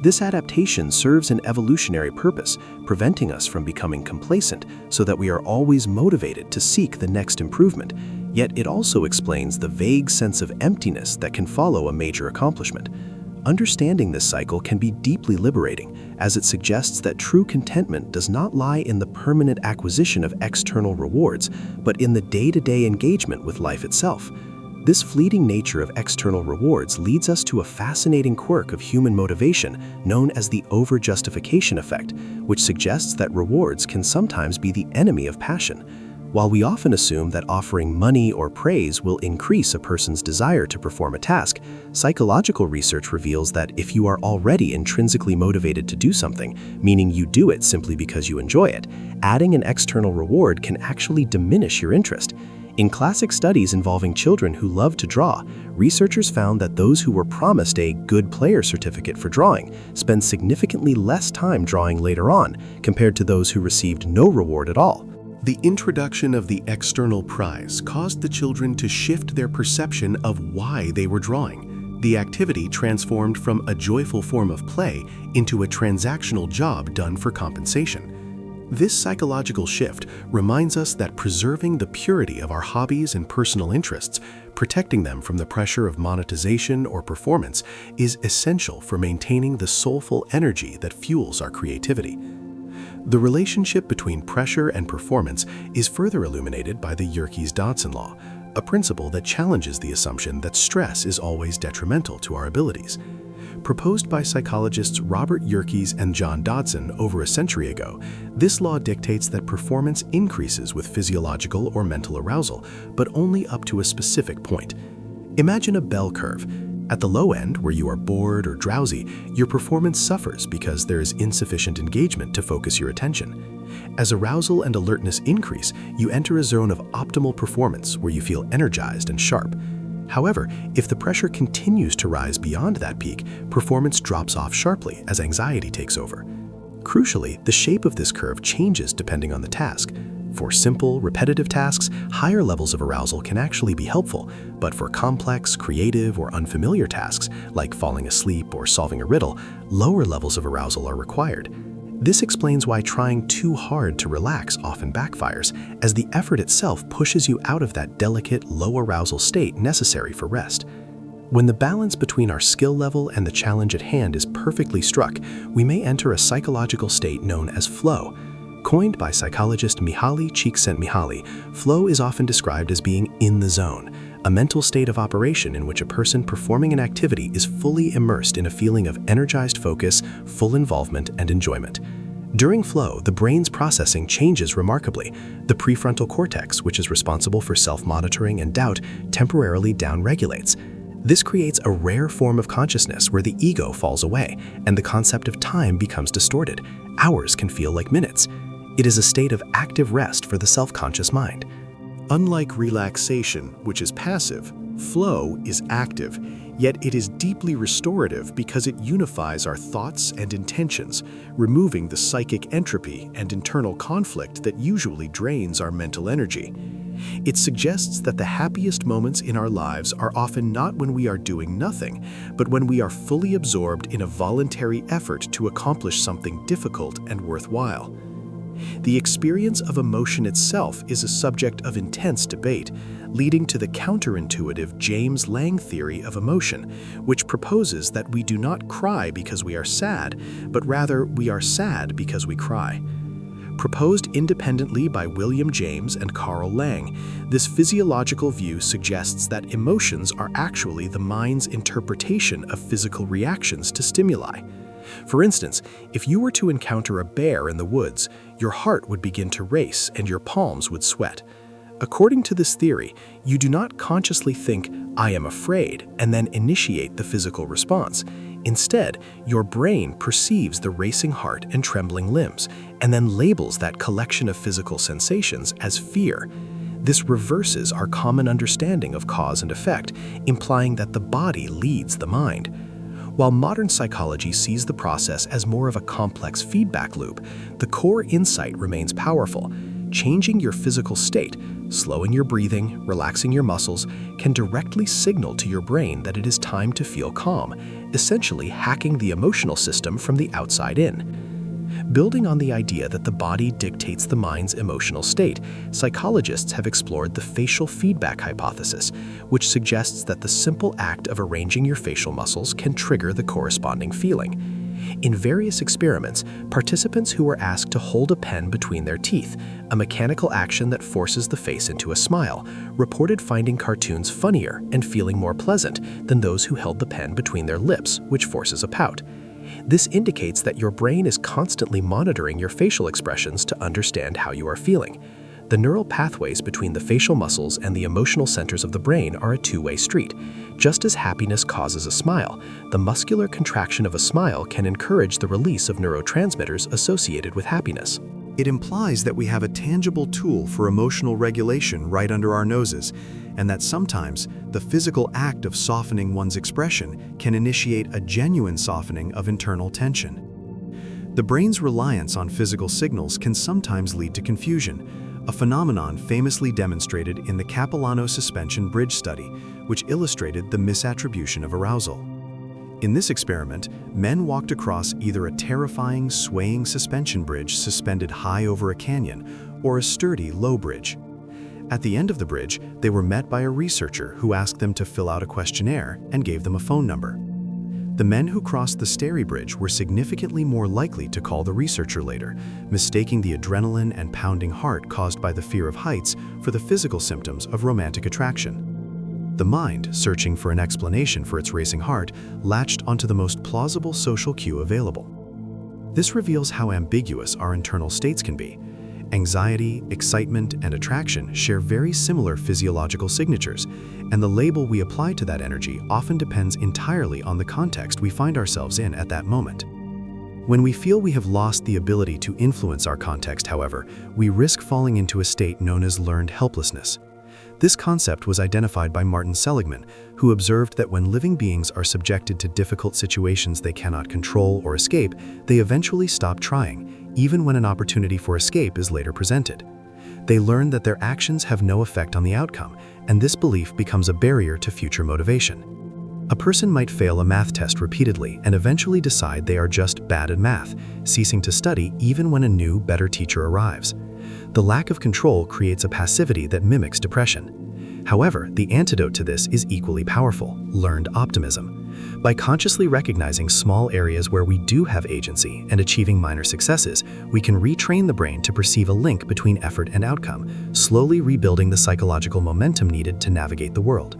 This adaptation serves an evolutionary purpose, preventing us from becoming complacent so that we are always motivated to seek the next improvement. Yet it also explains the vague sense of emptiness that can follow a major accomplishment. Understanding this cycle can be deeply liberating, as it suggests that true contentment does not lie in the permanent acquisition of external rewards, but in the day-to-day engagement with life itself. This fleeting nature of external rewards leads us to a fascinating quirk of human motivation known as the over-justification effect, which suggests that rewards can sometimes be the enemy of passion. While we often assume that offering money or praise will increase a person's desire to perform a task, psychological research reveals that if you are already intrinsically motivated to do something, meaning you do it simply because you enjoy it, adding an external reward can actually diminish your interest. In classic studies involving children who love to draw, researchers found that those who were promised a good player certificate for drawing spend significantly less time drawing later on compared to those who received no reward at all. The introduction of the external prize caused the children to shift their perception of why they were drawing. The activity transformed from a joyful form of play into a transactional job done for compensation. This psychological shift reminds us that preserving the purity of our hobbies and personal interests, protecting them from the pressure of monetization or performance, is essential for maintaining the soulful energy that fuels our creativity. The relationship between pressure and performance is further illuminated by the Yerkes-Dodson law, a principle that challenges the assumption that stress is always detrimental to our abilities. Proposed by psychologists Robert Yerkes and John Dodson over a century ago, this law dictates that performance increases with physiological or mental arousal, but only up to a specific point. Imagine a bell curve. At the low end, where you are bored or drowsy, your performance suffers because there is insufficient engagement to focus your attention. As arousal and alertness increase, you enter a zone of optimal performance where you feel energized and sharp. However, if the pressure continues to rise beyond that peak, performance drops off sharply as anxiety takes over. Crucially, the shape of this curve changes depending on the task. For simple, repetitive tasks, higher levels of arousal can actually be helpful, but for complex, creative, or unfamiliar tasks, like falling asleep or solving a riddle, lower levels of arousal are required. This explains why trying too hard to relax often backfires, as the effort itself pushes you out of that delicate, low arousal state necessary for rest. When the balance between our skill level and the challenge at hand is perfectly struck, we may enter a psychological state known as flow. Coined by psychologist Mihaly Csikszentmihalyi, flow is often described as being in the zone, a mental state of operation in which a person performing an activity is fully immersed in a feeling of energized focus, full involvement, and enjoyment. During flow, the brain's processing changes remarkably. The prefrontal cortex, which is responsible for self-monitoring and doubt, temporarily downregulates. This creates a rare form of consciousness where the ego falls away, and the concept of time becomes distorted. Hours can feel like minutes. It is a state of active rest for the self-conscious mind. Unlike relaxation, which is passive, flow is active, yet it is deeply restorative because it unifies our thoughts and intentions, removing the psychic entropy and internal conflict that usually drains our mental energy. It suggests that the happiest moments in our lives are often not when we are doing nothing, but when we are fully absorbed in a voluntary effort to accomplish something difficult and worthwhile. The experience of emotion itself is a subject of intense debate, leading to the counterintuitive James Lange theory of emotion, which proposes that we do not cry because we are sad, but rather we are sad because we cry. Proposed independently by William James and Carl Lange, this physiological view suggests that emotions are actually the mind's interpretation of physical reactions to stimuli. For instance, if you were to encounter a bear in the woods, your heart would begin to race and your palms would sweat. According to this theory, you do not consciously think, "I am afraid," and then initiate the physical response. Instead, your brain perceives the racing heart and trembling limbs, and then labels that collection of physical sensations as fear. This reverses our common understanding of cause and effect, implying that the body leads the mind. While modern psychology sees the process as more of a complex feedback loop, the core insight remains powerful. Changing your physical state, slowing your breathing, relaxing your muscles, can directly signal to your brain that it is time to feel calm, essentially hacking the emotional system from the outside in. Building on the idea that the body dictates the mind's emotional state, psychologists have explored the facial feedback hypothesis, which suggests that the simple act of arranging your facial muscles can trigger the corresponding feeling. In various experiments, participants who were asked to hold a pen between their teeth, a mechanical action that forces the face into a smile, reported finding cartoons funnier and feeling more pleasant than those who held the pen between their lips, which forces a pout. This indicates that your brain is constantly monitoring your facial expressions to understand how you are feeling. The neural pathways between the facial muscles and the emotional centers of the brain are a two-way street. Just as happiness causes a smile, the muscular contraction of a smile can encourage the release of neurotransmitters associated with happiness. It implies that we have a tangible tool for emotional regulation right under our noses, and that sometimes the physical act of softening one's expression can initiate a genuine softening of internal tension. The brain's reliance on physical signals can sometimes lead to confusion, a phenomenon famously demonstrated in the Capilano suspension bridge study, which illustrated the misattribution of arousal. In this experiment, men walked across either a terrifying, swaying suspension bridge suspended high over a canyon, or a sturdy, low bridge. At the end of the bridge, they were met by a researcher who asked them to fill out a questionnaire and gave them a phone number. The men who crossed the starry bridge were significantly more likely to call the researcher later, mistaking the adrenaline and pounding heart caused by the fear of heights for the physical symptoms of romantic attraction. The mind, searching for an explanation for its racing heart, latched onto the most plausible social cue available. This reveals how ambiguous our internal states can be. Anxiety, excitement, and attraction share very similar physiological signatures, and the label we apply to that energy often depends entirely on the context we find ourselves in at that moment. When we feel we have lost the ability to influence our context, however, we risk falling into a state known as learned helplessness. This concept was identified by Martin Seligman, who observed that when living beings are subjected to difficult situations they cannot control or escape, they eventually stop trying, even when an opportunity for escape is later presented. They learn that their actions have no effect on the outcome, and this belief becomes a barrier to future motivation. A person might fail a math test repeatedly and eventually decide they are just bad at math, ceasing to study even when a new, better teacher arrives. The lack of control creates a passivity that mimics depression. However, the antidote to this is equally powerful: learned optimism. By consciously recognizing small areas where we do have agency and achieving minor successes, we can retrain the brain to perceive a link between effort and outcome, slowly rebuilding the psychological momentum needed to navigate the world.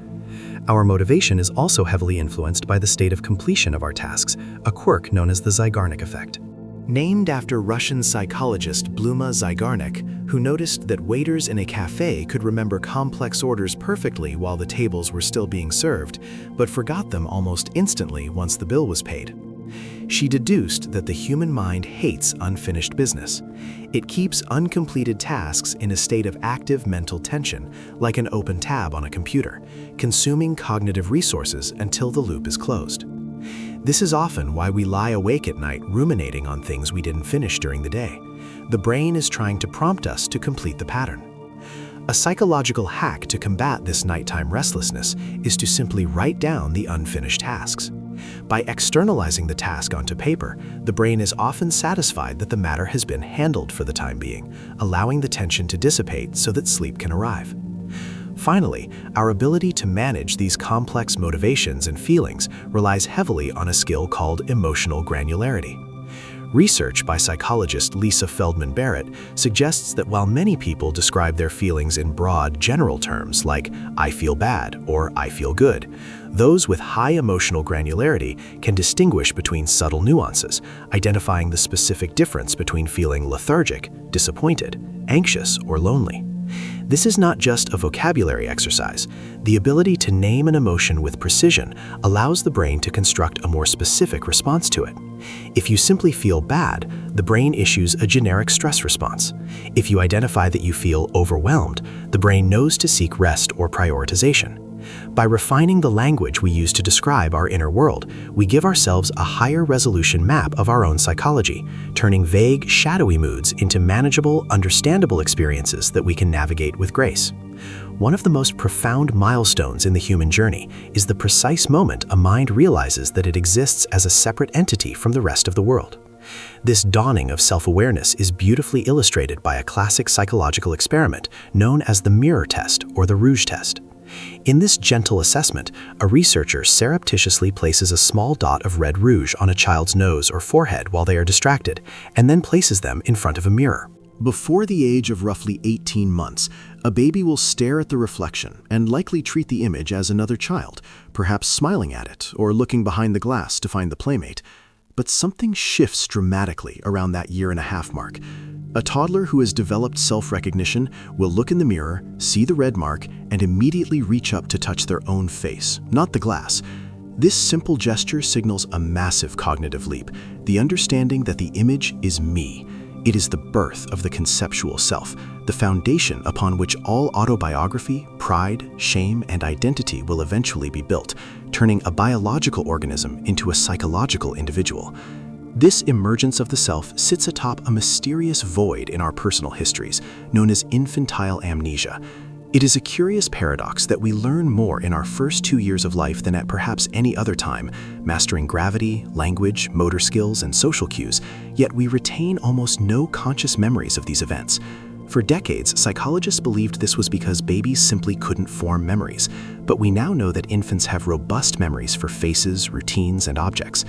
Our motivation is also heavily influenced by the state of completion of our tasks, a quirk known as the Zeigarnik effect. Named after Russian psychologist Bluma Zeigarnik, who noticed that waiters in a cafe could remember complex orders perfectly while the tables were still being served, but forgot them almost instantly once the bill was paid. She deduced that the human mind hates unfinished business. It keeps uncompleted tasks in a state of active mental tension, like an open tab on a computer, consuming cognitive resources until the loop is closed. This is often why we lie awake at night ruminating on things we didn't finish during the day. The brain is trying to prompt us to complete the pattern. A psychological hack to combat this nighttime restlessness is to simply write down the unfinished tasks. By externalizing the task onto paper, the brain is often satisfied that the matter has been handled for the time being, allowing the tension to dissipate so that sleep can arrive. Finally, our ability to manage these complex motivations and feelings relies heavily on a skill called emotional granularity. Research by psychologist Lisa Feldman Barrett suggests that while many people describe their feelings in broad, general terms like "I feel bad" or "I feel good," those with high emotional granularity can distinguish between subtle nuances, identifying the specific difference between feeling lethargic, disappointed, anxious, or lonely. This is not just a vocabulary exercise. The ability to name an emotion with precision allows the brain to construct a more specific response to it. If you simply feel bad, the brain issues a generic stress response. If you identify that you feel overwhelmed, the brain knows to seek rest or prioritization. By refining the language we use to describe our inner world, we give ourselves a higher resolution map of our own psychology, turning vague, shadowy moods into manageable, understandable experiences that we can navigate with grace. One of the most profound milestones in the human journey is the precise moment a mind realizes that it exists as a separate entity from the rest of the world. This dawning of self-awareness is beautifully illustrated by a classic psychological experiment known as the mirror test or the rouge test. In this gentle assessment, a researcher surreptitiously places a small dot of red rouge on a child's nose or forehead while they are distracted, and then places them in front of a mirror. Before the age of roughly 18 months, a baby will stare at the reflection and likely treat the image as another child, perhaps smiling at it or looking behind the glass to find the playmate. But something shifts dramatically around that 1.5 year mark. A toddler who has developed self-recognition will look in the mirror, see the red mark, and immediately reach up to touch their own face, not the glass. This simple gesture signals a massive cognitive leap, the understanding that the image is me. It is the birth of the conceptual self, the foundation upon which all autobiography, pride, shame, and identity will eventually be built, turning a biological organism into a psychological individual. This emergence of the self sits atop a mysterious void in our personal histories, known as infantile amnesia. It is a curious paradox that we learn more in our first 2 years of life than at perhaps any other time, mastering gravity, language, motor skills, and social cues, yet we retain almost no conscious memories of these events. For decades, psychologists believed this was because babies simply couldn't form memories, but we now know that infants have robust memories for faces, routines, and objects.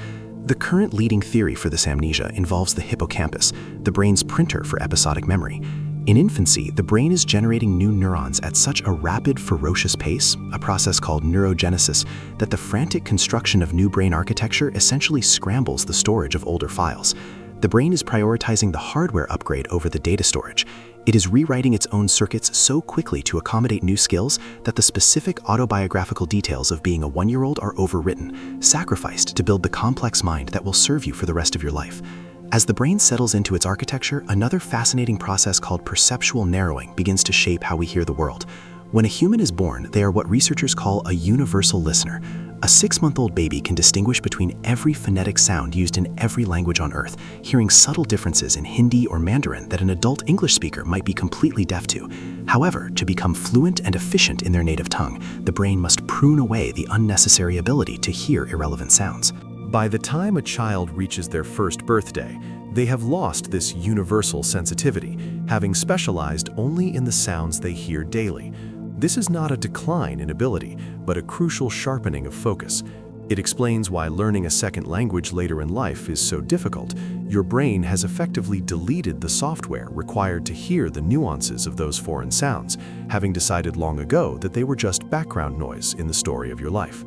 The current leading theory for this amnesia involves the hippocampus, the brain's printer for episodic memory. In infancy, the brain is generating new neurons at such a rapid, ferocious pace, a process called neurogenesis, that the frantic construction of new brain architecture essentially scrambles the storage of older files. The brain is prioritizing the hardware upgrade over the data storage. It is rewriting its own circuits so quickly to accommodate new skills that the specific autobiographical details of being a 1-year-old are overwritten, sacrificed to build the complex mind that will serve you for the rest of your life. As the brain settles into its architecture, another fascinating process called perceptual narrowing begins to shape how we hear the world. When a human is born, they are what researchers call a universal listener. A 6-month-old baby can distinguish between every phonetic sound used in every language on Earth, hearing subtle differences in Hindi or Mandarin that an adult English speaker might be completely deaf to. However, to become fluent and efficient in their native tongue, the brain must prune away the unnecessary ability to hear irrelevant sounds. By the time a child reaches their first birthday, they have lost this universal sensitivity, having specialized only in the sounds they hear daily. This is not a decline in ability, but a crucial sharpening of focus. It explains why learning a second language later in life is so difficult. Your brain has effectively deleted the software required to hear the nuances of those foreign sounds, having decided long ago that they were just background noise in the story of your life.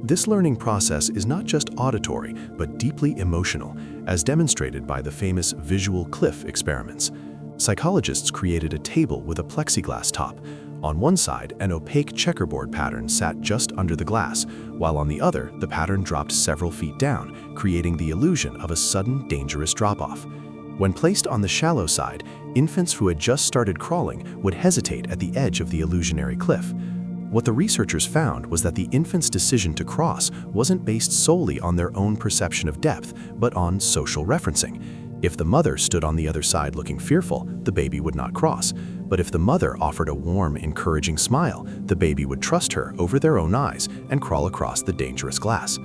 This learning process is not just auditory, but deeply emotional, as demonstrated by the famous visual cliff experiments. Psychologists created a table with a plexiglass top. On one side, an opaque checkerboard pattern sat just under the glass, while on the other, the pattern dropped several feet down, creating the illusion of a sudden, dangerous drop-off. When placed on the shallow side, infants who had just started crawling would hesitate at the edge of the illusionary cliff. What the researchers found was that the infant's decision to cross wasn't based solely on their own perception of depth, but on social referencing. If the mother stood on the other side looking fearful, the baby would not cross. But if the mother offered a warm, encouraging smile, the baby would trust her over their own eyes and crawl across the dangerous glass.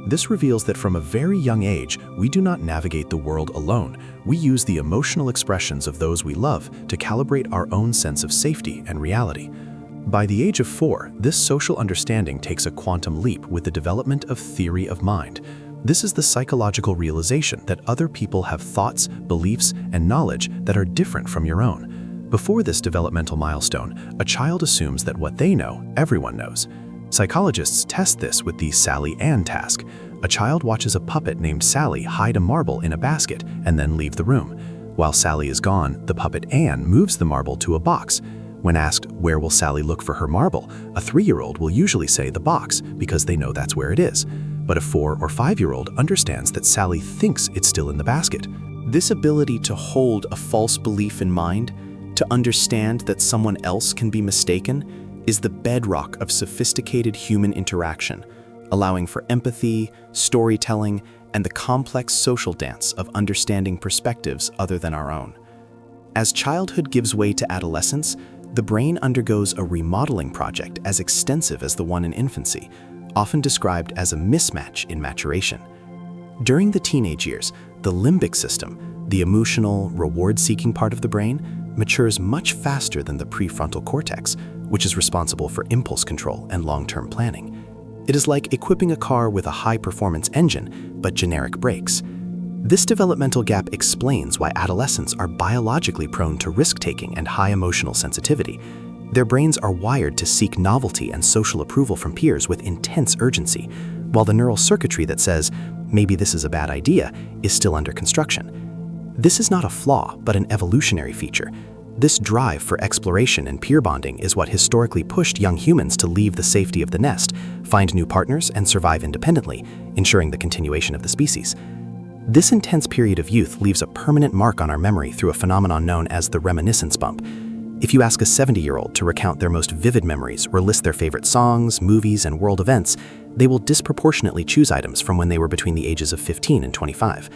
This reveals that from a very young age, we do not navigate the world alone. We use the emotional expressions of those we love to calibrate our own sense of safety and reality. By the age of 4, this social understanding takes a quantum leap with the development of theory of mind. This is the psychological realization that other people have thoughts, beliefs, and knowledge that are different from your own. Before this developmental milestone, a child assumes that what they know, everyone knows. Psychologists test this with the Sally Ann task. A child watches a puppet named Sally hide a marble in a basket and then leave the room. While Sally is gone, the puppet Ann moves the marble to a box. When asked, where will Sally look for her marble, a 3-year-old will usually say the box because they know that's where it is. But a 4- or 5-year-old understands that Sally thinks it's still in the basket. This ability to hold a false belief in mind, to understand that someone else can be mistaken, is the bedrock of sophisticated human interaction, allowing for empathy, storytelling, and the complex social dance of understanding perspectives other than our own. As childhood gives way to adolescence, the brain undergoes a remodeling project as extensive as the one in infancy, often described as a mismatch in maturation. During the teenage years, the limbic system, the emotional, reward-seeking part of the brain, matures much faster than the prefrontal cortex, which is responsible for impulse control and long-term planning. It is like equipping a car with a high-performance engine, but generic brakes. This developmental gap explains why adolescents are biologically prone to risk-taking and high emotional sensitivity. Their brains are wired to seek novelty and social approval from peers with intense urgency, while the neural circuitry that says, maybe this is a bad idea, is still under construction. This is not a flaw, but an evolutionary feature. This drive for exploration and peer bonding is what historically pushed young humans to leave the safety of the nest, find new partners, and survive independently, ensuring the continuation of the species. This intense period of youth leaves a permanent mark on our memory through a phenomenon known as the reminiscence bump. If you ask a 70-year-old to recount their most vivid memories or list their favorite songs, movies, and world events, they will disproportionately choose items from when they were between the ages of 15 and 25.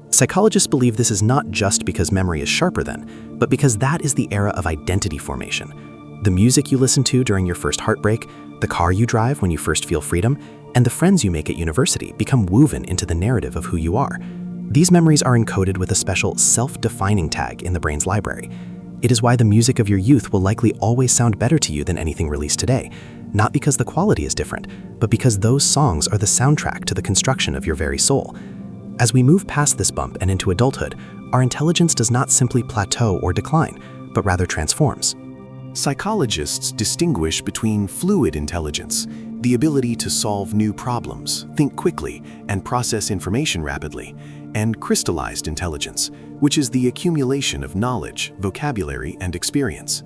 Psychologists believe this is not just because memory is sharper then, but because that is the era of identity formation. The music you listen to during your first heartbreak, the car you drive when you first feel freedom, and the friends you make at university become woven into the narrative of who you are. These memories are encoded with a special self-defining tag in the brain's library. It is why the music of your youth will likely always sound better to you than anything released today, not because the quality is different, but because those songs are the soundtrack to the construction of your very soul. As we move past this bump and into adulthood, our intelligence does not simply plateau or decline, but rather transforms. Psychologists distinguish between fluid intelligence, the ability to solve new problems, think quickly, and process information rapidly, and crystallized intelligence, which is the accumulation of knowledge, vocabulary, and experience.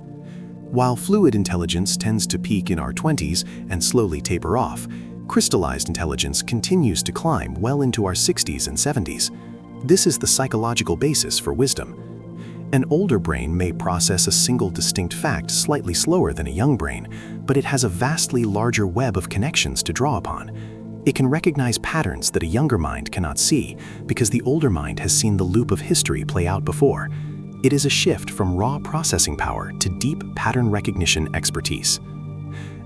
While fluid intelligence tends to peak in our 20s and slowly taper off, crystallized intelligence continues to climb well into our 60s and 70s. This is the psychological basis for wisdom. An older brain may process a single distinct fact slightly slower than a young brain, but it has a vastly larger web of connections to draw upon. It can recognize patterns that a younger mind cannot see because the older mind has seen the loop of history play out before. It is a shift from raw processing power to deep pattern recognition expertise.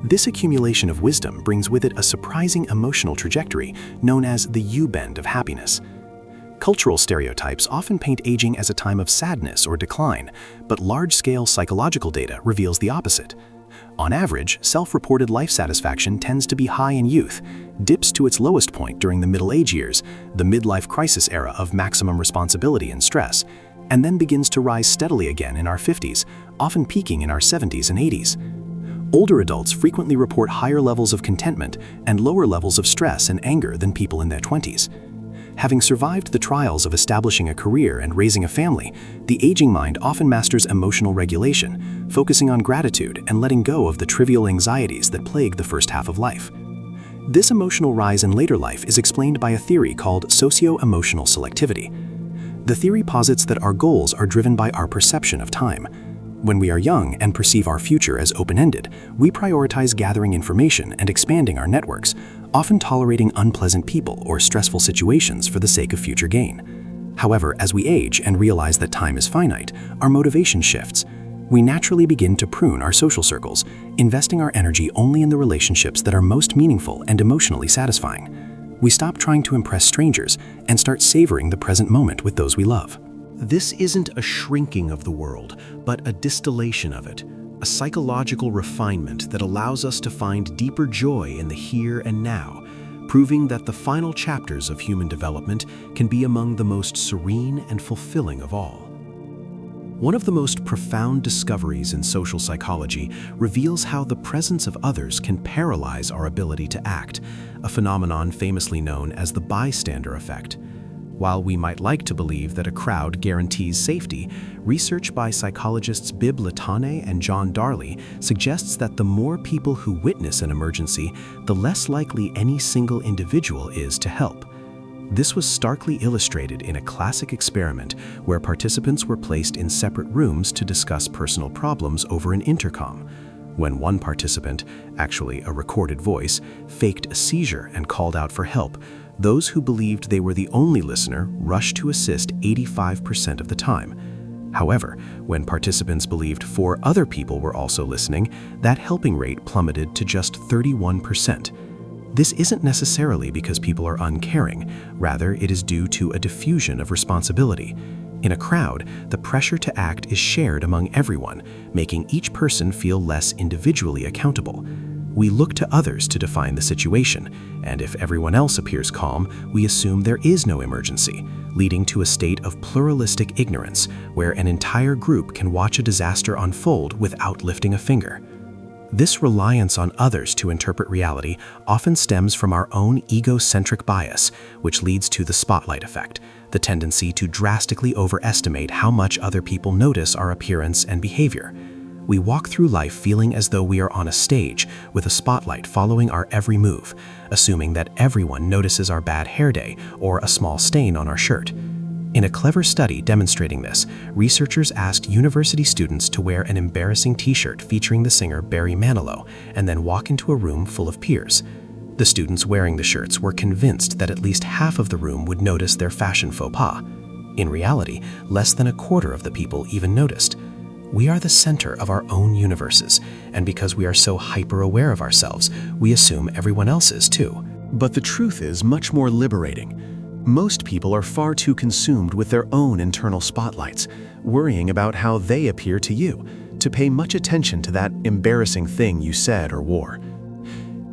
This accumulation of wisdom brings with it a surprising emotional trajectory known as the U-bend of happiness. Cultural stereotypes often paint aging as a time of sadness or decline, but large-scale psychological data reveals the opposite. On average, self-reported life satisfaction tends to be high in youth, dips to its lowest point during the middle-age years, the midlife crisis era of maximum responsibility and stress, and then begins to rise steadily again in our 50s, often peaking in our 70s and 80s. Older adults frequently report higher levels of contentment and lower levels of stress and anger than people in their 20s. Having survived the trials of establishing a career and raising a family, the aging mind often masters emotional regulation, focusing on gratitude and letting go of the trivial anxieties that plague the first half of life. This emotional rise in later life is explained by a theory called socio-emotional selectivity. The theory posits that our goals are driven by our perception of time. When we are young and perceive our future as open-ended, we prioritize gathering information and expanding our networks, often tolerating unpleasant people or stressful situations for the sake of future gain. However, as we age and realize that time is finite, our motivation shifts. We naturally begin to prune our social circles, investing our energy only in the relationships that are most meaningful and emotionally satisfying. We stop trying to impress strangers and start savoring the present moment with those we love. This isn't a shrinking of the world, but a distillation of it, a psychological refinement that allows us to find deeper joy in the here and now, proving that the final chapters of human development can be among the most serene and fulfilling of all. One of the most profound discoveries in social psychology reveals how the presence of others can paralyze our ability to act, a phenomenon famously known as the bystander effect. While we might like to believe that a crowd guarantees safety, research by psychologists Bibb Latané and John Darley suggests that the more people who witness an emergency, the less likely any single individual is to help. This was starkly illustrated in a classic experiment where participants were placed in separate rooms to discuss personal problems over an intercom. When one participant, actually a recorded voice, faked a seizure and called out for help, those who believed they were the only listener rushed to assist 85% of the time. However, when participants believed 4 other people were also listening, that helping rate plummeted to just 31%. This isn't necessarily because people are uncaring, rather it is due to a diffusion of responsibility. In a crowd, the pressure to act is shared among everyone, making each person feel less individually accountable. We look to others to define the situation, and if everyone else appears calm, we assume there is no emergency, leading to a state of pluralistic ignorance, where an entire group can watch a disaster unfold without lifting a finger. This reliance on others to interpret reality often stems from our own egocentric bias, which leads to the spotlight effect, the tendency to drastically overestimate how much other people notice our appearance and behavior. We walk through life feeling as though we are on a stage with a spotlight following our every move, assuming that everyone notices our bad hair day or a small stain on our shirt. In a clever study demonstrating this, researchers asked university students to wear an embarrassing t-shirt featuring the singer Barry Manilow and then walk into a room full of peers. The students wearing the shirts were convinced that at least half of the room would notice their fashion faux pas. In reality, less than a quarter of the people even noticed. We are the center of our own universes, and because we are so hyper-aware of ourselves, we assume everyone else is too. But the truth is much more liberating. Most people are far too consumed with their own internal spotlights, worrying about how they appear to you, to pay much attention to that embarrassing thing you said or wore.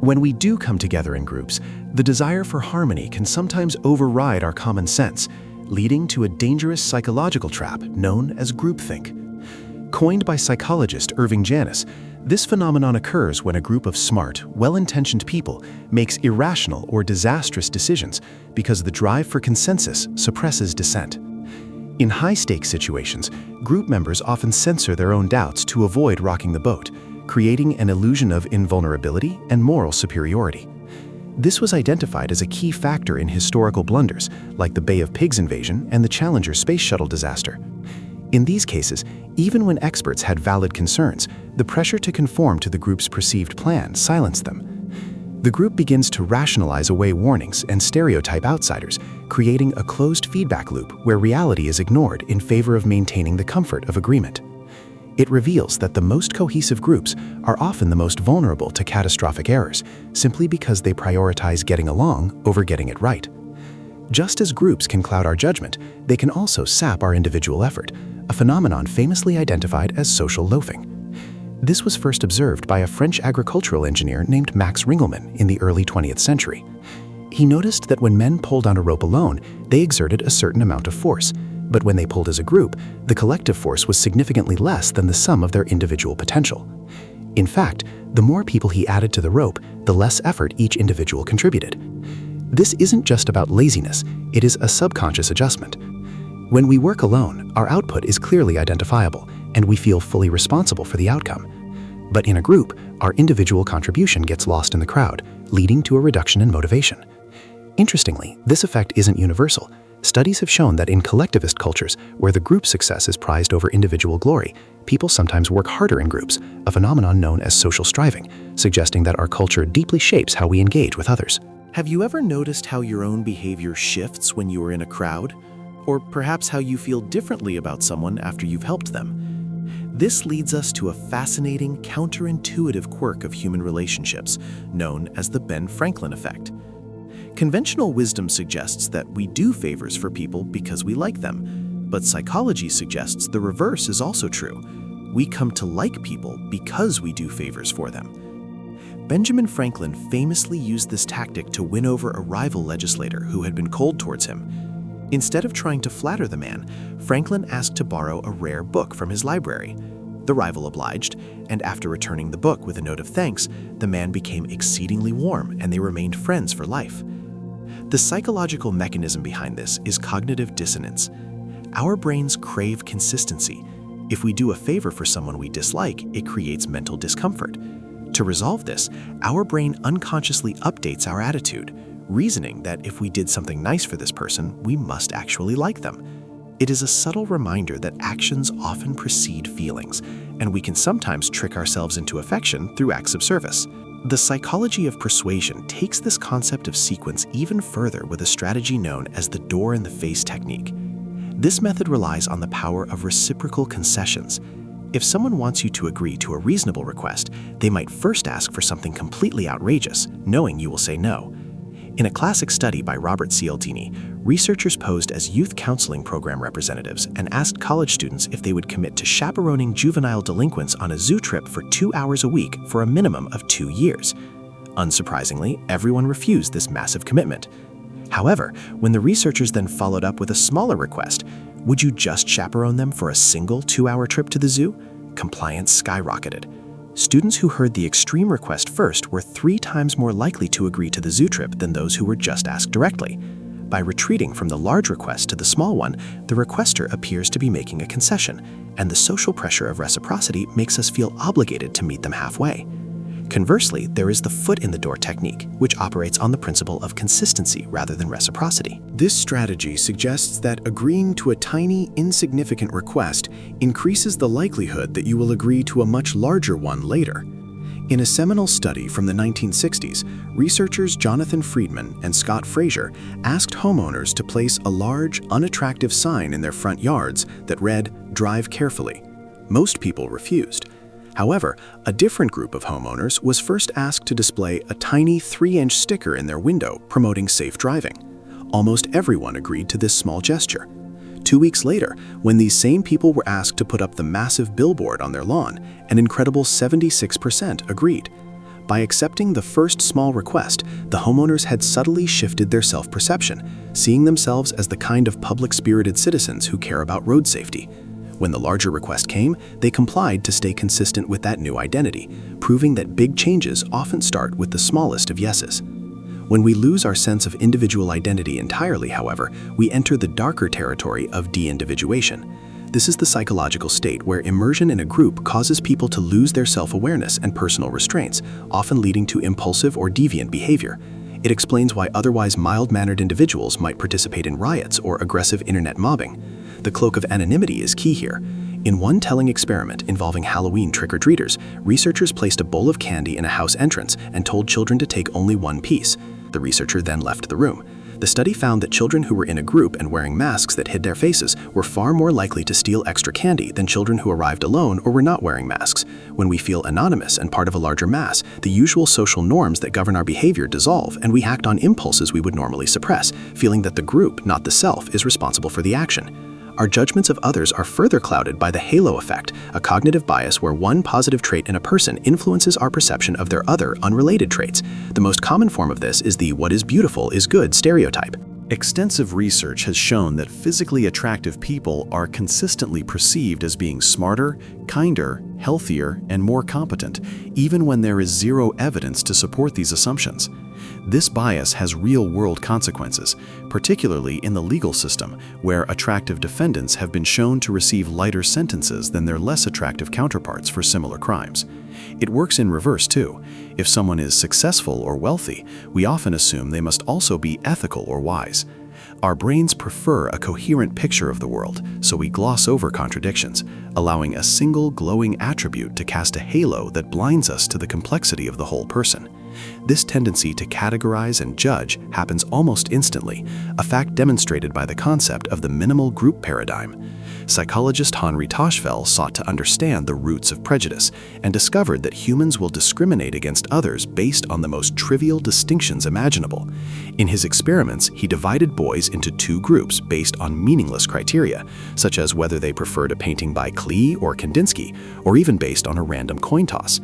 When we do come together in groups, the desire for harmony can sometimes override our common sense, leading to a dangerous psychological trap known as groupthink. Coined by psychologist Irving Janis, this phenomenon occurs when a group of smart, well-intentioned people makes irrational or disastrous decisions because the drive for consensus suppresses dissent. In high-stakes situations, group members often censor their own doubts to avoid rocking the boat, creating an illusion of invulnerability and moral superiority. This was identified as a key factor in historical blunders like the Bay of Pigs invasion and the Challenger space shuttle disaster. In these cases, even when experts had valid concerns, the pressure to conform to the group's perceived plan silenced them. The group begins to rationalize away warnings and stereotype outsiders, creating a closed feedback loop where reality is ignored in favor of maintaining the comfort of agreement. It reveals that the most cohesive groups are often the most vulnerable to catastrophic errors, simply because they prioritize getting along over getting it right. Just as groups can cloud our judgment, they can also sap our individual effort, a phenomenon famously identified as social loafing. This was first observed by a French agricultural engineer named Max Ringelmann in the early 20th century. He noticed that when men pulled on a rope alone, they exerted a certain amount of force, but when they pulled as a group, the collective force was significantly less than the sum of their individual potential. In fact, the more people he added to the rope, the less effort each individual contributed. This isn't just about laziness, it is a subconscious adjustment. When we work alone, our output is clearly identifiable, and we feel fully responsible for the outcome. But in a group, our individual contribution gets lost in the crowd, leading to a reduction in motivation. Interestingly, this effect isn't universal. Studies have shown that in collectivist cultures, where the group success is prized over individual glory, people sometimes work harder in groups, a phenomenon known as social striving, suggesting that our culture deeply shapes how we engage with others. Have you ever noticed how your own behavior shifts when you are in a crowd? Or perhaps how you feel differently about someone after you've helped them? This leads us to a fascinating, counterintuitive quirk of human relationships, known as the Ben Franklin effect. Conventional wisdom suggests that we do favors for people because we like them, but psychology suggests the reverse is also true. We come to like people because we do favors for them. Benjamin Franklin famously used this tactic to win over a rival legislator who had been cold towards him. Instead of trying to flatter the man, Franklin asked to borrow a rare book from his library. The rival obliged, and after returning the book with a note of thanks, the man became exceedingly warm and they remained friends for life. The psychological mechanism behind this is cognitive dissonance. Our brains crave consistency. If we do a favor for someone we dislike, it creates mental discomfort. To resolve this, our brain unconsciously updates our attitude, reasoning that if we did something nice for this person, we must actually like them. It is a subtle reminder that actions often precede feelings, and we can sometimes trick ourselves into affection through acts of service. The psychology of persuasion takes this concept of sequence even further with a strategy known as the door-in-the-face technique. This method relies on the power of reciprocal concessions. If someone wants you to agree to a reasonable request, they might first ask for something completely outrageous, knowing you will say no. In a classic study by Robert Cialdini, researchers posed as youth counseling program representatives and asked college students if they would commit to chaperoning juvenile delinquents on a zoo trip for 2 hours a week for a minimum of 2 years. Unsurprisingly, everyone refused this massive commitment. However, when the researchers then followed up with a smaller request, would you just chaperone them for a single 2-hour trip to the zoo? Compliance skyrocketed. Students who heard the extreme request first were 3 times more likely to agree to the zoo trip than those who were just asked directly. By retreating from the large request to the small one, the requester appears to be making a concession, and the social pressure of reciprocity makes us feel obligated to meet them halfway. Conversely, there is the foot-in-the-door technique, which operates on the principle of consistency rather than reciprocity. This strategy suggests that agreeing to a tiny, insignificant request increases the likelihood that you will agree to a much larger one later. In a seminal study from the 1960s, researchers Jonathan Friedman and Scott Fraser asked homeowners to place a large, unattractive sign in their front yards that read, "Drive carefully." Most people refused. However, a different group of homeowners was first asked to display a tiny 3-inch sticker in their window promoting safe driving. Almost everyone agreed to this small gesture. 2 weeks later, when these same people were asked to put up the massive billboard on their lawn, an incredible 76% agreed. By accepting the first small request, the homeowners had subtly shifted their self-perception, seeing themselves as the kind of public-spirited citizens who care about road safety. When the larger request came, they complied to stay consistent with that new identity, proving that big changes often start with the smallest of yeses. When we lose our sense of individual identity entirely, however, we enter the darker territory of de-individuation. This is the psychological state where immersion in a group causes people to lose their self-awareness and personal restraints, often leading to impulsive or deviant behavior. It explains why otherwise mild-mannered individuals might participate in riots or aggressive internet mobbing. The cloak of anonymity is key here. In one telling experiment involving Halloween trick-or-treaters, researchers placed a bowl of candy in a house entrance and told children to take only one piece. The researcher then left the room. The study found that children who were in a group and wearing masks that hid their faces were far more likely to steal extra candy than children who arrived alone or were not wearing masks. When we feel anonymous and part of a larger mass, the usual social norms that govern our behavior dissolve, and we act on impulses we would normally suppress, feeling that the group, not the self, is responsible for the action. Our judgments of others are further clouded by the halo effect, a cognitive bias where one positive trait in a person influences our perception of their other unrelated traits. The most common form of this is the "what is beautiful is good" stereotype. Extensive research has shown that physically attractive people are consistently perceived as being smarter, kinder, healthier, and more competent, even when there is zero evidence to support these assumptions. This bias has real-world consequences, particularly in the legal system, where attractive defendants have been shown to receive lighter sentences than their less attractive counterparts for similar crimes. It works in reverse, too. If someone is successful or wealthy, we often assume they must also be ethical or wise. Our brains prefer a coherent picture of the world, so we gloss over contradictions, allowing a single glowing attribute to cast a halo that blinds us to the complexity of the whole person. This tendency to categorize and judge happens almost instantly, a fact demonstrated by the concept of the minimal group paradigm. Psychologist Henri Tajfel sought to understand the roots of prejudice and discovered that humans will discriminate against others based on the most trivial distinctions imaginable. In his experiments, he divided boys into 2 groups based on meaningless criteria, such as whether they preferred a painting by Klee or Kandinsky, or even based on a random coin toss.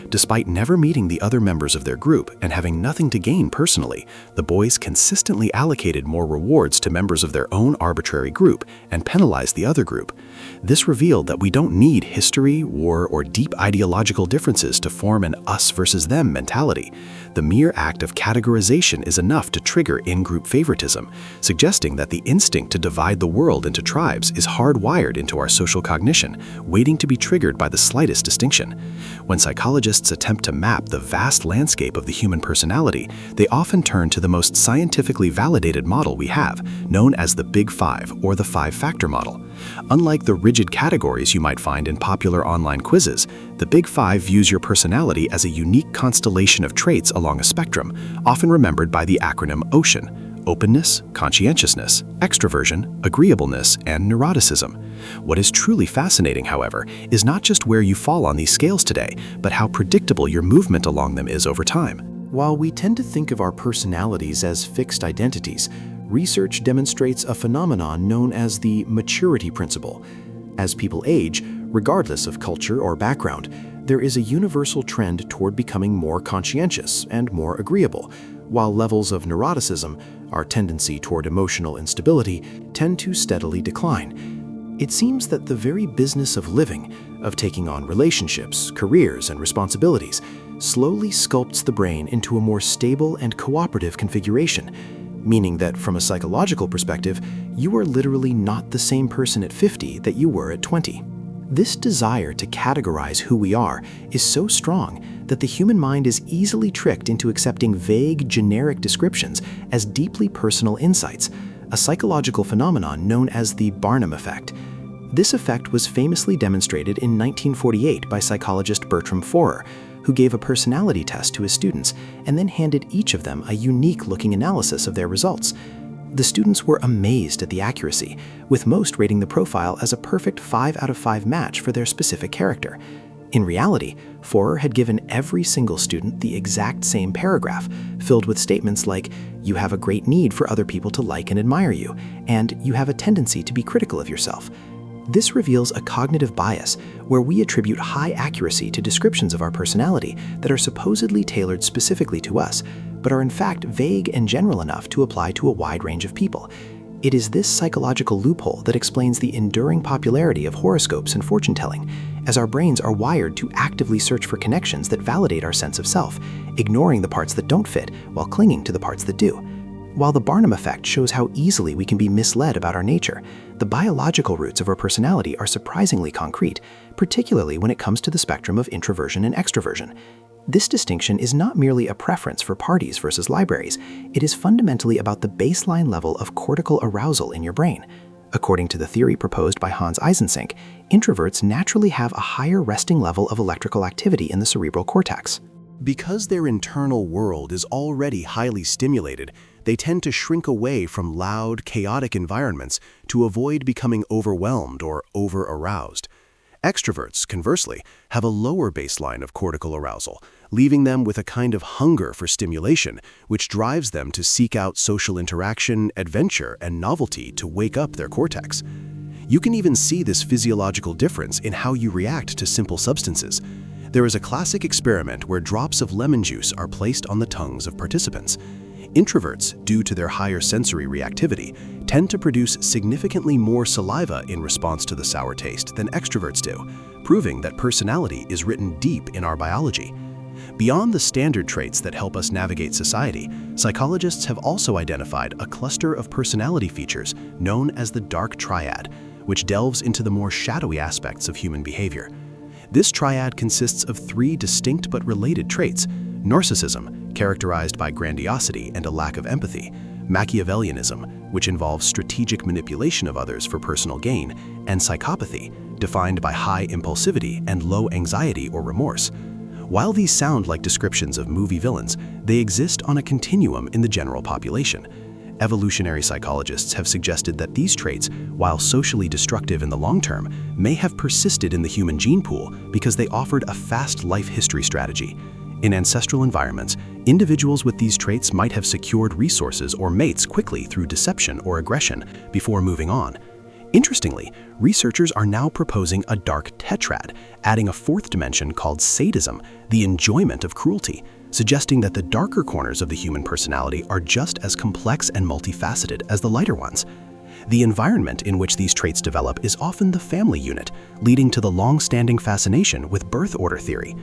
Despite never meeting the other members of their group and having nothing to gain personally, the boys consistently allocated more rewards to members of their own arbitrary group and penalized the other group. This revealed that we don't need history, war, or deep ideological differences to form an us versus them mentality. The mere act of categorization is enough to trigger in-group favoritism, suggesting that the instinct to divide the world into tribes is hardwired into our social cognition, waiting to be triggered by the slightest distinction. When psychologists attempt to map the vast landscape of the human personality, they often turn to the most scientifically validated model we have, known as the Big Five or the 5-factor model. Unlike the rigid categories you might find in popular online quizzes, the Big Five views your personality as a unique constellation of traits along a spectrum, often remembered by the acronym OCEAN: openness, conscientiousness, extroversion, agreeableness, and neuroticism. What is truly fascinating, however, is not just where you fall on these scales today, but how predictable your movement along them is over time. While we tend to think of our personalities as fixed identities, research demonstrates a phenomenon known as the maturity principle. As people age, regardless of culture or background, there is a universal trend toward becoming more conscientious and more agreeable, while levels of neuroticism, our tendency toward emotional instability, tend to steadily decline. It seems that the very business of living, of taking on relationships, careers, and responsibilities, slowly sculpts the brain into a more stable and cooperative configuration, meaning that from a psychological perspective, you are literally not the same person at 50 that you were at 20. This desire to categorize who we are is so strong that the human mind is easily tricked into accepting vague, generic descriptions as deeply personal insights, a psychological phenomenon known as the Barnum effect. This effect was famously demonstrated in 1948 by psychologist Bertram Forer, who gave a personality test to his students and then handed each of them a unique-looking analysis of their results. The students were amazed at the accuracy, with most rating the profile as a perfect 5 out of 5 match for their specific character. In reality, Forer had given every single student the exact same paragraph, filled with statements like, "You have a great need for other people to like and admire you," and "You have a tendency to be critical of yourself." This reveals a cognitive bias where we attribute high accuracy to descriptions of our personality that are supposedly tailored specifically to us, but are in fact vague and general enough to apply to a wide range of people. It is this psychological loophole that explains the enduring popularity of horoscopes and fortune-telling, as our brains are wired to actively search for connections that validate our sense of self, ignoring the parts that don't fit while clinging to the parts that do. While the Barnum effect shows how easily we can be misled about our nature, the biological roots of our personality are surprisingly concrete, particularly when it comes to the spectrum of introversion and extroversion. This distinction is not merely a preference for parties versus libraries, it is fundamentally about the baseline level of cortical arousal in your brain. According to the theory proposed by Hans Eysenck, introverts naturally have a higher resting level of electrical activity in the cerebral cortex. Because their internal world is already highly stimulated, they tend to shrink away from loud, chaotic environments to avoid becoming overwhelmed or over-aroused. Extroverts, conversely, have a lower baseline of cortical arousal, leaving them with a kind of hunger for stimulation, which drives them to seek out social interaction, adventure, and novelty to wake up their cortex. You can even see this physiological difference in how you react to simple substances. There is a classic experiment where drops of lemon juice are placed on the tongues of participants. Introverts, due to their higher sensory reactivity, tend to produce significantly more saliva in response to the sour taste than extroverts do, proving that personality is written deep in our biology. Beyond the standard traits that help us navigate society, psychologists have also identified a cluster of personality features known as the dark triad, which delves into the more shadowy aspects of human behavior. This triad consists of 3 distinct but related traits: narcissism, characterized by grandiosity and a lack of empathy; Machiavellianism, which involves strategic manipulation of others for personal gain; and psychopathy, defined by high impulsivity and low anxiety or remorse. While these sound like descriptions of movie villains, they exist on a continuum in the general population. Evolutionary psychologists have suggested that these traits, while socially destructive in the long term, may have persisted in the human gene pool because they offered a fast life history strategy. In ancestral environments, individuals with these traits might have secured resources or mates quickly through deception or aggression before moving on. Interestingly, researchers are now proposing a dark tetrad, adding a 4th dimension called sadism, the enjoyment of cruelty, suggesting that the darker corners of the human personality are just as complex and multifaceted as the lighter ones. The environment in which these traits develop is often the family unit, leading to the long-standing fascination with birth order theory.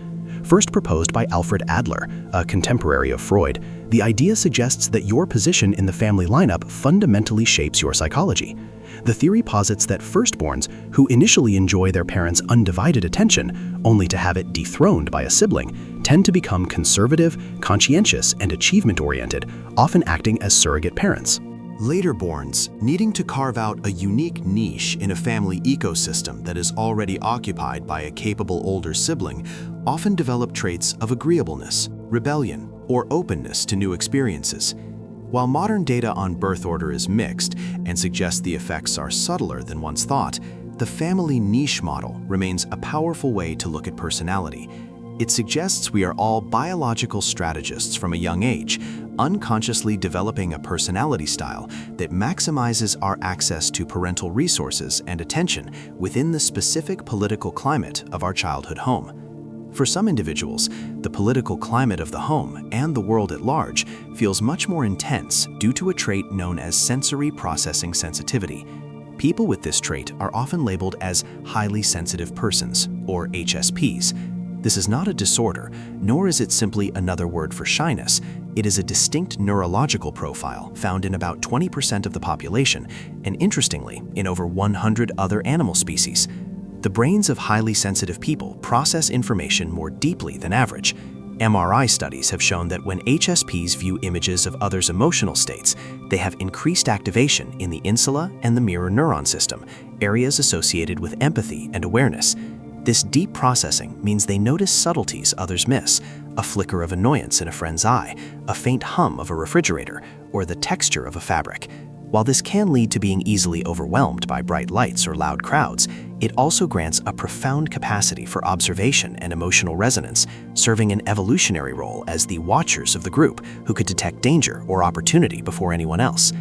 First proposed by Alfred Adler, a contemporary of Freud, the idea suggests that your position in the family lineup fundamentally shapes your psychology. The theory posits that firstborns, who initially enjoy their parents' undivided attention, only to have it dethroned by a sibling, tend to become conservative, conscientious, and achievement-oriented, often acting as surrogate parents. Laterborns, needing to carve out a unique niche in a family ecosystem that is already occupied by a capable older sibling, often develop traits of agreeableness, rebellion, or openness to new experiences. While modern data on birth order is mixed and suggests the effects are subtler than once thought, the family niche model remains a powerful way to look at personality. It suggests we are all biological strategists from a young age, unconsciously developing a personality style that maximizes our access to parental resources and attention within the specific political climate of our childhood home. For some individuals, the political climate of the home and the world at large feels much more intense due to a trait known as sensory processing sensitivity. People with this trait are often labeled as highly sensitive persons, or HSPs. This is not a disorder, nor is it simply another word for shyness. It is a distinct neurological profile found in about 20% of the population, and interestingly, in over 100 other animal species. The brains of highly sensitive people process information more deeply than average. MRI studies have shown that when HSPs view images of others' emotional states, they have increased activation in the insula and the mirror neuron system, areas associated with empathy and awareness. This deep processing means they notice subtleties others miss, a flicker of annoyance in a friend's eye, a faint hum of a refrigerator, or the texture of a fabric. While this can lead to being easily overwhelmed by bright lights or loud crowds, it also grants a profound capacity for observation and emotional resonance, serving an evolutionary role as the watchers of the group who could detect danger or opportunity before anyone else.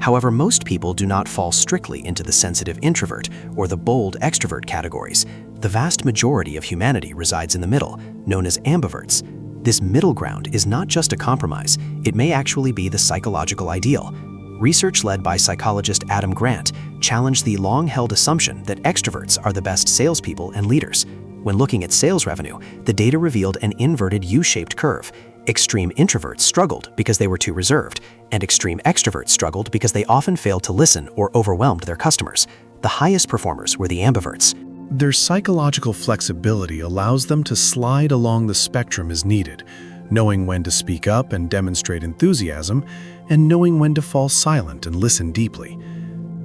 However, most people do not fall strictly into the sensitive introvert or the bold extrovert categories. The vast majority of humanity resides in the middle, known as ambiverts. This middle ground is not just a compromise, it may actually be the psychological ideal. Research led by psychologist Adam Grant challenged the long-held assumption that extroverts are the best salespeople and leaders. When looking at sales revenue, the data revealed an inverted U-shaped curve. Extreme introverts struggled because they were too reserved, and extreme extroverts struggled because they often failed to listen or overwhelmed their customers. The highest performers were the ambiverts. Their psychological flexibility allows them to slide along the spectrum as needed, knowing when to speak up and demonstrate enthusiasm, and knowing when to fall silent and listen deeply.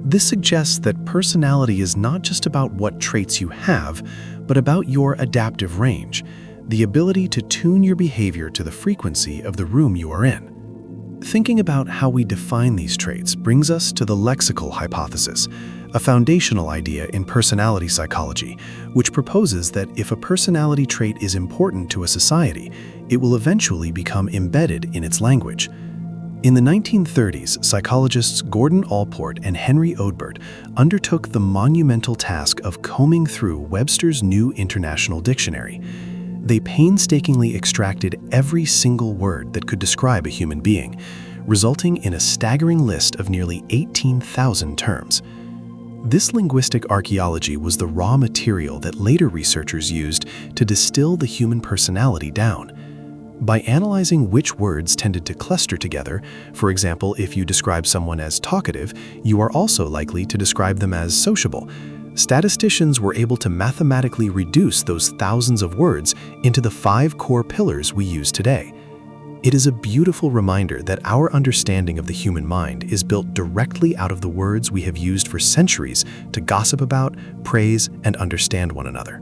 This suggests that personality is not just about what traits you have, but about your adaptive range, the ability to tune your behavior to the frequency of the room you are in. Thinking about how we define these traits brings us to the lexical hypothesis, a foundational idea in personality psychology, which proposes that if a personality trait is important to a society, it will eventually become embedded in its language. In the 1930s, psychologists Gordon Allport and Henry Odbert undertook the monumental task of combing through Webster's New International Dictionary. They painstakingly extracted every single word that could describe a human being, resulting in a staggering list of nearly 18,000 terms. This linguistic archaeology was the raw material that later researchers used to distill the human personality down. By analyzing which words tended to cluster together, for example, if you describe someone as talkative, you are also likely to describe them as sociable. Statisticians were able to mathematically reduce those thousands of words into the 5 core pillars we use today. It is a beautiful reminder that our understanding of the human mind is built directly out of the words we have used for centuries to gossip about, praise, and understand one another.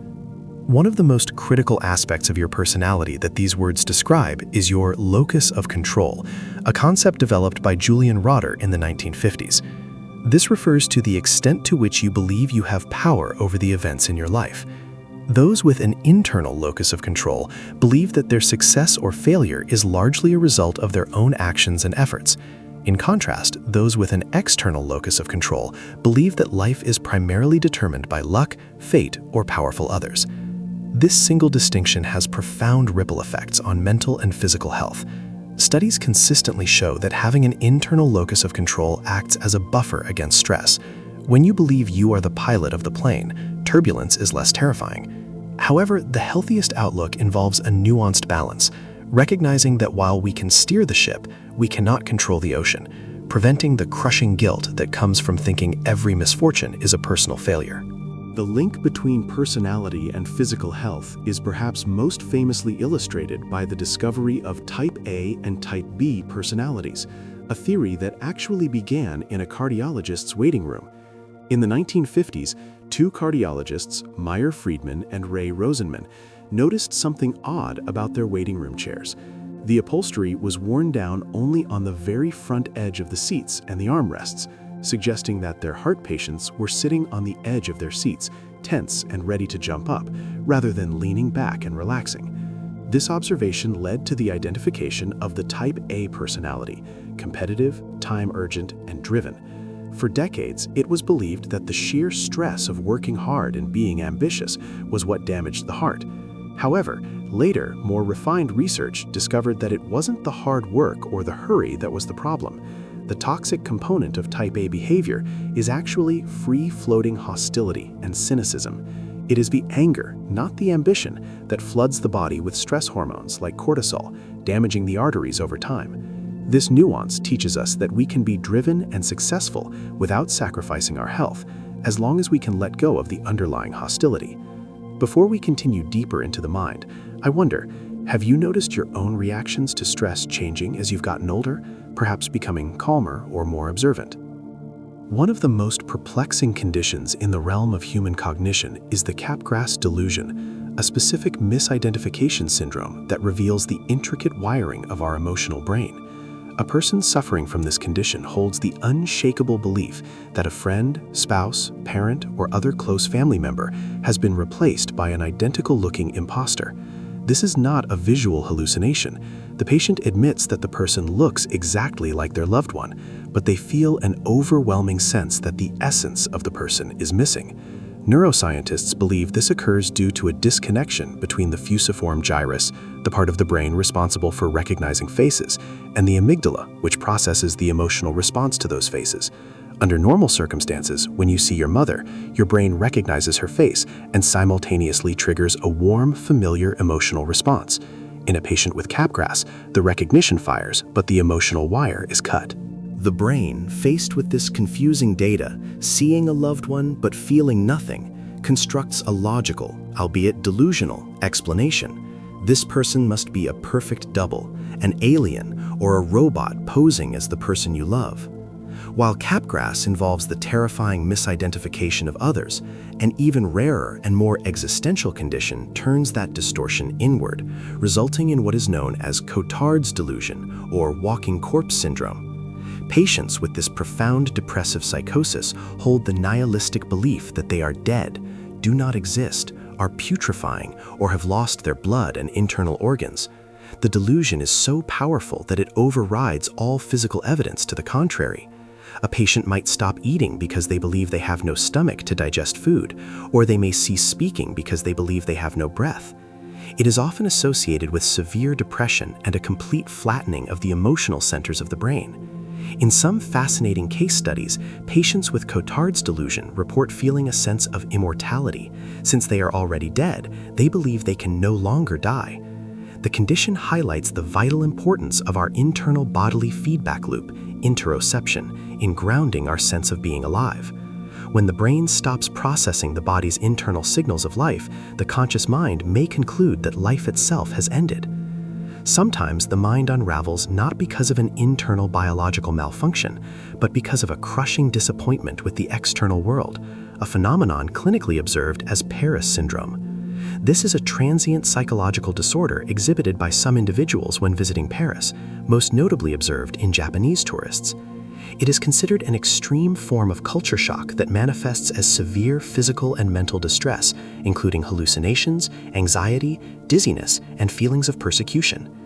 One of the most critical aspects of your personality that these words describe is your locus of control, a concept developed by Julian Rotter in the 1950s. This refers to the extent to which you believe you have power over the events in your life. Those with an internal locus of control believe that their success or failure is largely a result of their own actions and efforts. In contrast, those with an external locus of control believe that life is primarily determined by luck, fate, or powerful others. This single distinction has profound ripple effects on mental and physical health. Studies consistently show that having an internal locus of control acts as a buffer against stress. When you believe you are the pilot of the plane, turbulence is less terrifying. However, the healthiest outlook involves a nuanced balance, recognizing that while we can steer the ship, we cannot control the ocean, preventing the crushing guilt that comes from thinking every misfortune is a personal failure. The link between personality and physical health is perhaps most famously illustrated by the discovery of Type A and Type B personalities, a theory that actually began in a cardiologist's waiting room. In the 1950s, 2 cardiologists, Meyer Friedman and Ray Rosenman, noticed something odd about their waiting room chairs. The upholstery was worn down only on the very front edge of the seats and the armrests, suggesting that their heart patients were sitting on the edge of their seats, tense and ready to jump up, rather than leaning back and relaxing. This observation led to the identification of the Type A personality, competitive, time-urgent, and driven. For decades, it was believed that the sheer stress of working hard and being ambitious was what damaged the heart. However, later, more refined research discovered that it wasn't the hard work or the hurry that was the problem. The toxic component of Type A behavior is actually free-floating hostility and cynicism. It is the anger, not the ambition, that floods the body with stress hormones like cortisol, damaging the arteries over time. This nuance teaches us that we can be driven and successful without sacrificing our health, as long as we can let go of the underlying hostility. Before we continue deeper into the mind, I wonder, have you noticed your own reactions to stress changing as you've gotten older, perhaps becoming calmer or more observant? One of the most perplexing conditions in the realm of human cognition is the Capgras delusion, a specific misidentification syndrome that reveals the intricate wiring of our emotional brain. A person suffering from this condition holds the unshakable belief that a friend, spouse, parent, or other close family member has been replaced by an identical-looking imposter. This is not a visual hallucination. The patient admits that the person looks exactly like their loved one, but they feel an overwhelming sense that the essence of the person is missing. Neuroscientists believe this occurs due to a disconnection between the fusiform gyrus, the part of the brain responsible for recognizing faces, and the amygdala, which processes the emotional response to those faces. Under normal circumstances, when you see your mother, your brain recognizes her face and simultaneously triggers a warm, familiar emotional response. In a patient with capgras, the recognition fires, but the emotional wire is cut. The brain, faced with this confusing data, seeing a loved one but feeling nothing, constructs a logical, albeit delusional, explanation. This person must be a perfect double, an alien, or a robot posing as the person you love. While capgras involves the terrifying misidentification of others, an even rarer and more existential condition turns that distortion inward, resulting in what is known as Cotard's delusion or walking corpse syndrome. Patients with this profound depressive psychosis hold the nihilistic belief that they are dead, do not exist, are putrefying, or have lost their blood and internal organs. The delusion is so powerful that it overrides all physical evidence to the contrary. A patient might stop eating because they believe they have no stomach to digest food, or they may cease speaking because they believe they have no breath. It is often associated with severe depression and a complete flattening of the emotional centers of the brain. In some fascinating case studies, patients with Cotard's delusion report feeling a sense of immortality. Since they are already dead, they believe they can no longer die. The condition highlights the vital importance of our internal bodily feedback loop, interoception, in grounding our sense of being alive. When the brain stops processing the body's internal signals of life, the conscious mind may conclude that life itself has ended. Sometimes the mind unravels not because of an internal biological malfunction, but because of a crushing disappointment with the external world, a phenomenon clinically observed as Paris syndrome. This is a transient psychological disorder exhibited by some individuals when visiting Paris, most notably observed in Japanese tourists. It is considered an extreme form of culture shock that manifests as severe physical and mental distress, including hallucinations, anxiety, dizziness, and feelings of persecution.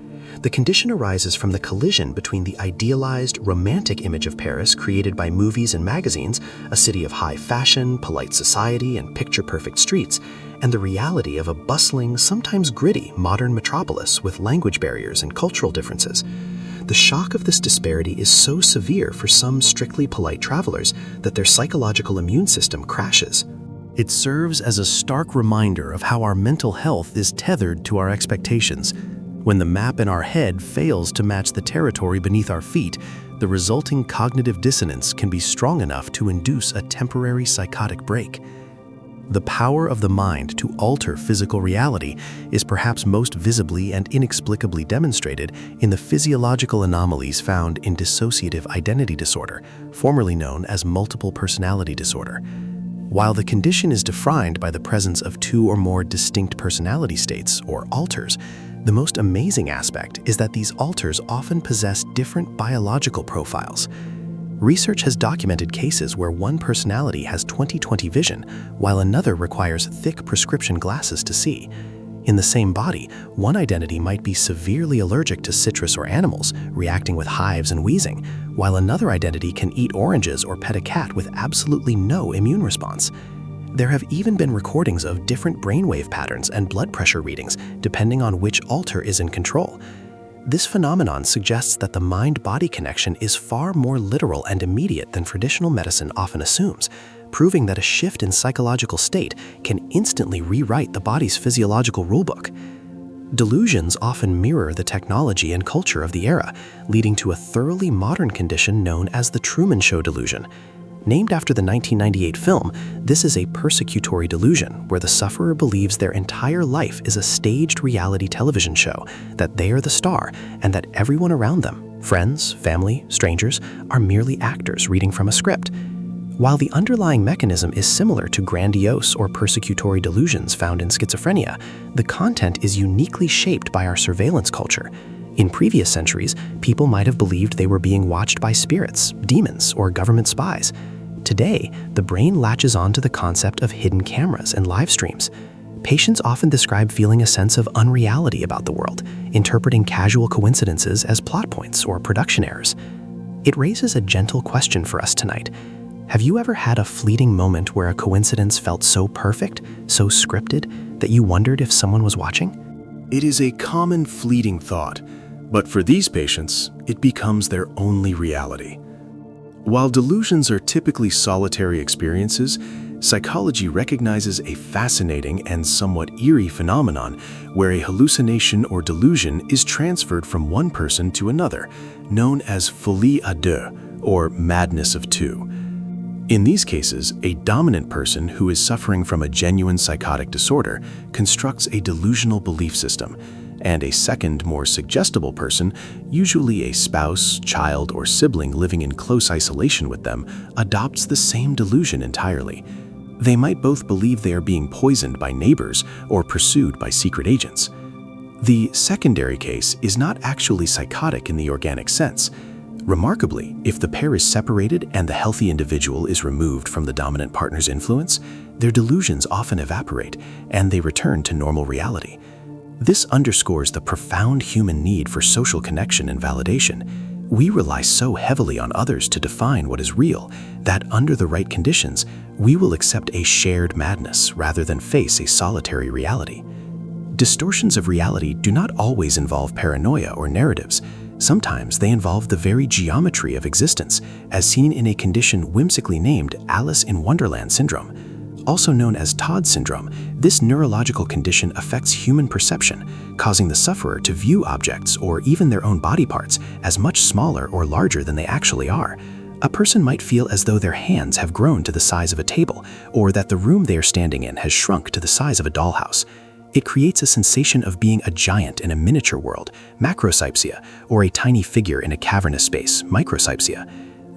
The condition arises from the collision between the idealized, romantic image of Paris created by movies and magazines, a city of high fashion, polite society, and picture-perfect streets, and the reality of a bustling, sometimes gritty, modern metropolis with language barriers and cultural differences. The shock of this disparity is so severe for some strictly polite travelers that their psychological immune system crashes. It serves as a stark reminder of how our mental health is tethered to our expectations. When the map in our head fails to match the territory beneath our feet, the resulting cognitive dissonance can be strong enough to induce a temporary psychotic break. The power of the mind to alter physical reality is perhaps most visibly and inexplicably demonstrated in the physiological anomalies found in dissociative identity disorder, formerly known as multiple personality disorder. While the condition is defined by the presence of two or more distinct personality states, or alters, the most amazing aspect is that these alters often possess different biological profiles. Research has documented cases where one personality has 20/20 vision, while another requires thick prescription glasses to see. In the same body, one identity might be severely allergic to citrus or animals, reacting with hives and wheezing, while another identity can eat oranges or pet a cat with absolutely no immune response. There have even been recordings of different brainwave patterns and blood pressure readings, depending on which alter is in control. This phenomenon suggests that the mind-body connection is far more literal and immediate than traditional medicine often assumes, proving that a shift in psychological state can instantly rewrite the body's physiological rulebook. Delusions often mirror the technology and culture of the era, leading to a thoroughly modern condition known as the Truman Show delusion. Named after the 1998 film, this is a persecutory delusion where the sufferer believes their entire life is a staged reality television show, that they are the star, and that everyone around them, friends, family, strangers, are merely actors reading from a script. While the underlying mechanism is similar to grandiose or persecutory delusions found in schizophrenia, the content is uniquely shaped by our surveillance culture. In previous centuries, people might have believed they were being watched by spirits, demons, or government spies. Today, the brain latches onto the concept of hidden cameras and live streams. Patients often describe feeling a sense of unreality about the world, interpreting casual coincidences as plot points or production errors. It raises a gentle question for us tonight. Have you ever had a fleeting moment where a coincidence felt so perfect, so scripted, that you wondered if someone was watching? It is a common fleeting thought, but for these patients, it becomes their only reality. While delusions are typically solitary experiences, psychology recognizes a fascinating and somewhat eerie phenomenon where a hallucination or delusion is transferred from one person to another, known as folie à deux, or madness of two. In these cases, a dominant person who is suffering from a genuine psychotic disorder constructs a delusional belief system, and a second, more suggestible person, usually a spouse, child, or sibling living in close isolation with them, adopts the same delusion entirely. They might both believe they are being poisoned by neighbors or pursued by secret agents. The secondary case is not actually psychotic in the organic sense. Remarkably, if the pair is separated and the healthy individual is removed from the dominant partner's influence, their delusions often evaporate and they return to normal reality. This underscores the profound human need for social connection and validation. We rely so heavily on others to define what is real that under the right conditions, we will accept a shared madness rather than face a solitary reality. Distortions of reality do not always involve paranoia or narratives. Sometimes they involve the very geometry of existence, as seen in a condition whimsically named Alice in Wonderland syndrome. Also known as Todd syndrome, this neurological condition affects human perception, causing the sufferer to view objects or even their own body parts as much smaller or larger than they actually are. A person might feel as though their hands have grown to the size of a table, or that the room they are standing in has shrunk to the size of a dollhouse. It creates a sensation of being a giant in a miniature world, macrocypsia, or a tiny figure in a cavernous space, microcypsia.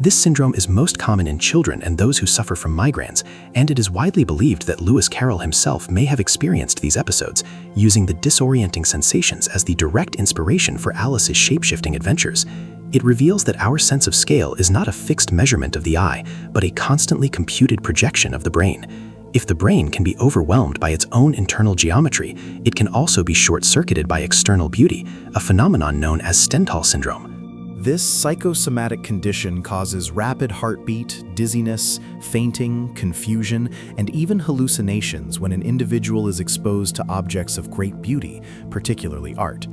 This syndrome is most common in children and those who suffer from migraines, and it is widely believed that Lewis Carroll himself may have experienced these episodes, using the disorienting sensations as the direct inspiration for Alice's shape-shifting adventures. It reveals that our sense of scale is not a fixed measurement of the eye, but a constantly computed projection of the brain. If the brain can be overwhelmed by its own internal geometry, it can also be short-circuited by external beauty, a phenomenon known as Stendhal syndrome. This psychosomatic condition causes rapid heartbeat, dizziness, fainting, confusion, and even hallucinations when an individual is exposed to objects of great beauty, particularly art.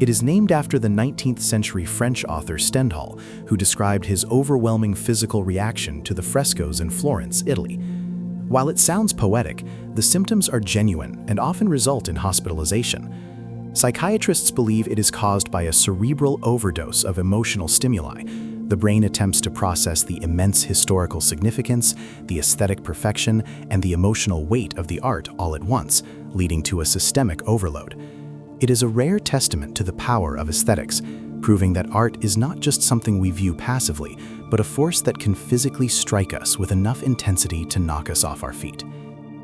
It is named after the 19th century French author Stendhal, who described his overwhelming physical reaction to the frescoes in Florence, Italy. While it sounds poetic, the symptoms are genuine and often result in hospitalization. Psychiatrists believe it is caused by a cerebral overdose of emotional stimuli. The brain attempts to process the immense historical significance, the aesthetic perfection, and the emotional weight of the art all at once, leading to a systemic overload. It is a rare testament to the power of aesthetics, proving that art is not just something we view passively, but a force that can physically strike us with enough intensity to knock us off our feet.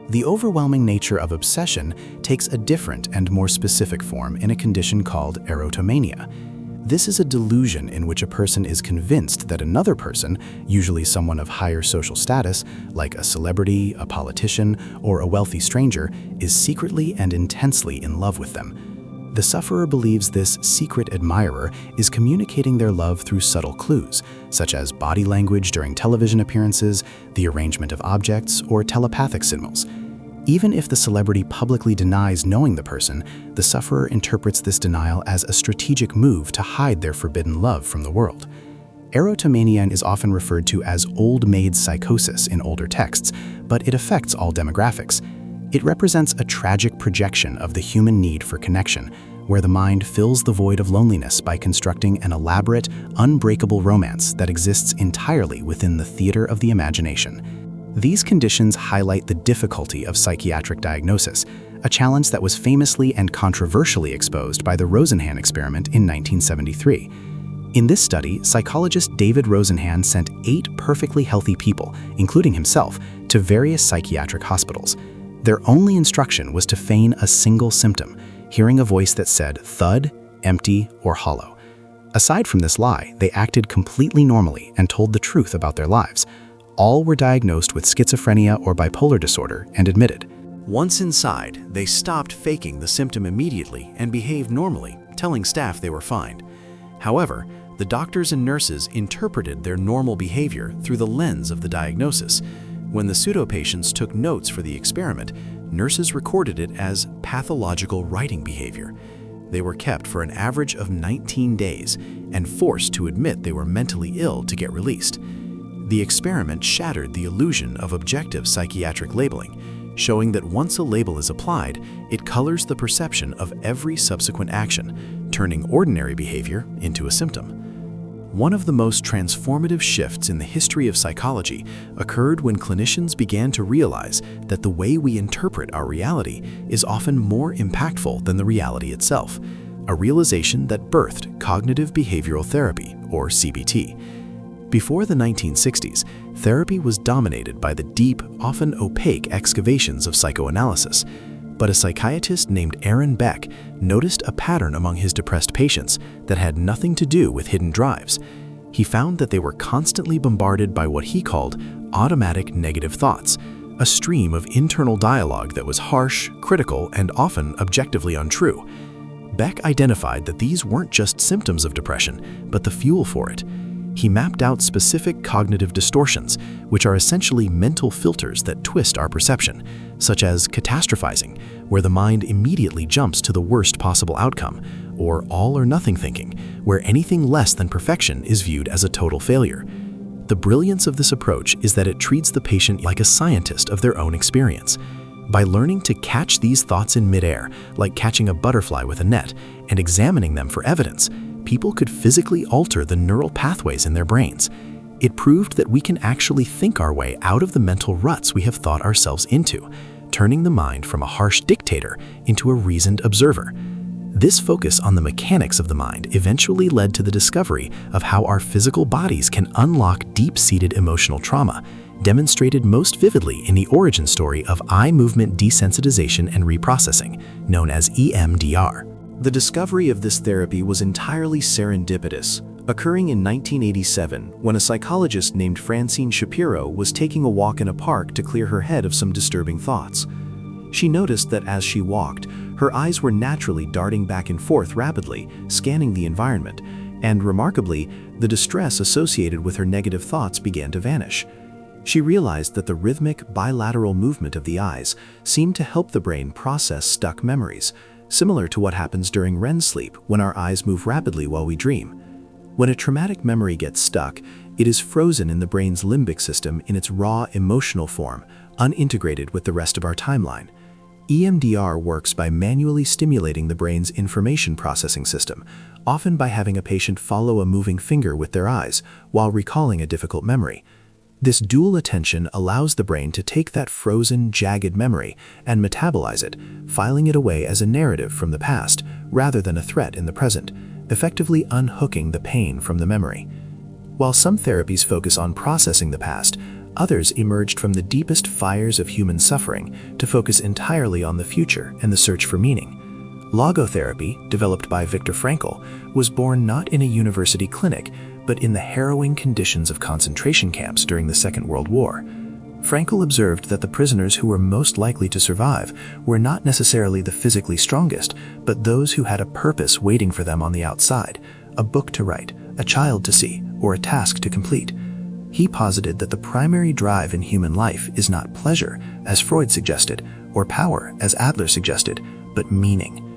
The overwhelming nature of obsession takes a different and more specific form in a condition called erotomania. This is a delusion in which a person is convinced that another person, usually someone of higher social status, like a celebrity, a politician, or a wealthy stranger, is secretly and intensely in love with them. The sufferer believes this secret admirer is communicating their love through subtle clues, such as body language during television appearances, the arrangement of objects, or telepathic signals. Even if the celebrity publicly denies knowing the person, the sufferer interprets this denial as a strategic move to hide their forbidden love from the world. Erotomania is often referred to as old maid psychosis in older texts, but it affects all demographics. It represents a tragic projection of the human need for connection, where the mind fills the void of loneliness by constructing an elaborate, unbreakable romance that exists entirely within the theater of the imagination. These conditions highlight the difficulty of psychiatric diagnosis, a challenge that was famously and controversially exposed by the Rosenhan experiment in 1973. In this study, psychologist David Rosenhan sent 8 perfectly healthy people, including himself, to various psychiatric hospitals. Their only instruction was to feign a single symptom, hearing a voice that said thud, empty, or hollow. Aside from this lie, they acted completely normally and told the truth about their lives. All were diagnosed with schizophrenia or bipolar disorder and admitted. Once inside, they stopped faking the symptom immediately and behaved normally, telling staff they were fine. However, the doctors and nurses interpreted their normal behavior through the lens of the diagnosis. When the pseudo-patients took notes for the experiment, nurses recorded it as pathological writing behavior. They were kept for an average of 19 days and forced to admit they were mentally ill to get released. The experiment shattered the illusion of objective psychiatric labeling, showing that once a label is applied, it colors the perception of every subsequent action, turning ordinary behavior into a symptom. One of the most transformative shifts in the history of psychology occurred when clinicians began to realize that the way we interpret our reality is often more impactful than the reality itself, a realization that birthed cognitive behavioral therapy, or CBT. Before the 1960s, therapy was dominated by the deep, often opaque excavations of psychoanalysis. But a psychiatrist named Beck noticed a pattern among his depressed patients that had nothing to do with hidden drives. He found that they were constantly bombarded by what he called automatic negative thoughts, a stream of internal dialogue that was harsh, critical, and often objectively untrue. Beck identified that these weren't just symptoms of depression, but the fuel for it. He mapped out specific cognitive distortions, which are essentially mental filters that twist our perception, such as catastrophizing, where the mind immediately jumps to the worst possible outcome, or all or nothing thinking, where anything less than perfection is viewed as a total failure. The brilliance of this approach is that it treats the patient like a scientist of their own experience. By learning to catch these thoughts in midair, like catching a butterfly with a net, and examining them for evidence, people could physically alter the neural pathways in their brains. It proved that we can actually think our way out of the mental ruts we have thought ourselves into, turning the mind from a harsh dictator into a reasoned observer. This focus on the mechanics of the mind eventually led to the discovery of how our physical bodies can unlock deep-seated emotional trauma, demonstrated most vividly in the origin story of eye movement desensitization and reprocessing, known as EMDR. The discovery of this therapy was entirely serendipitous, occurring in 1987 when a psychologist named Francine Shapiro was taking a walk in a park to clear her head of some disturbing thoughts. She noticed that as she walked, her eyes were naturally darting back and forth rapidly, scanning the environment, and remarkably, the distress associated with her negative thoughts began to vanish. She realized that the rhythmic, bilateral movement of the eyes seemed to help the brain process stuck memories, similar to what happens during REM sleep when our eyes move rapidly while we dream. When a traumatic memory gets stuck, it is frozen in the brain's limbic system in its raw emotional form, unintegrated with the rest of our timeline. EMDR works by manually stimulating the brain's information processing system, often by having a patient follow a moving finger with their eyes while recalling a difficult memory. This dual attention allows the brain to take that frozen, jagged memory and metabolize it, filing it away as a narrative from the past rather than a threat in the present, effectively unhooking the pain from the memory. While some therapies focus on processing the past, others emerged from the deepest fires of human suffering to focus entirely on the future and the search for meaning. Logotherapy, developed by Viktor Frankl, was born not in a university clinic, but in the harrowing conditions of concentration camps during the Second World War. Frankl observed that the prisoners who were most likely to survive were not necessarily the physically strongest, but those who had a purpose waiting for them on the outside, a book to write, a child to see, or a task to complete. He posited that the primary drive in human life is not pleasure, as Freud suggested, or power, as Adler suggested, but meaning.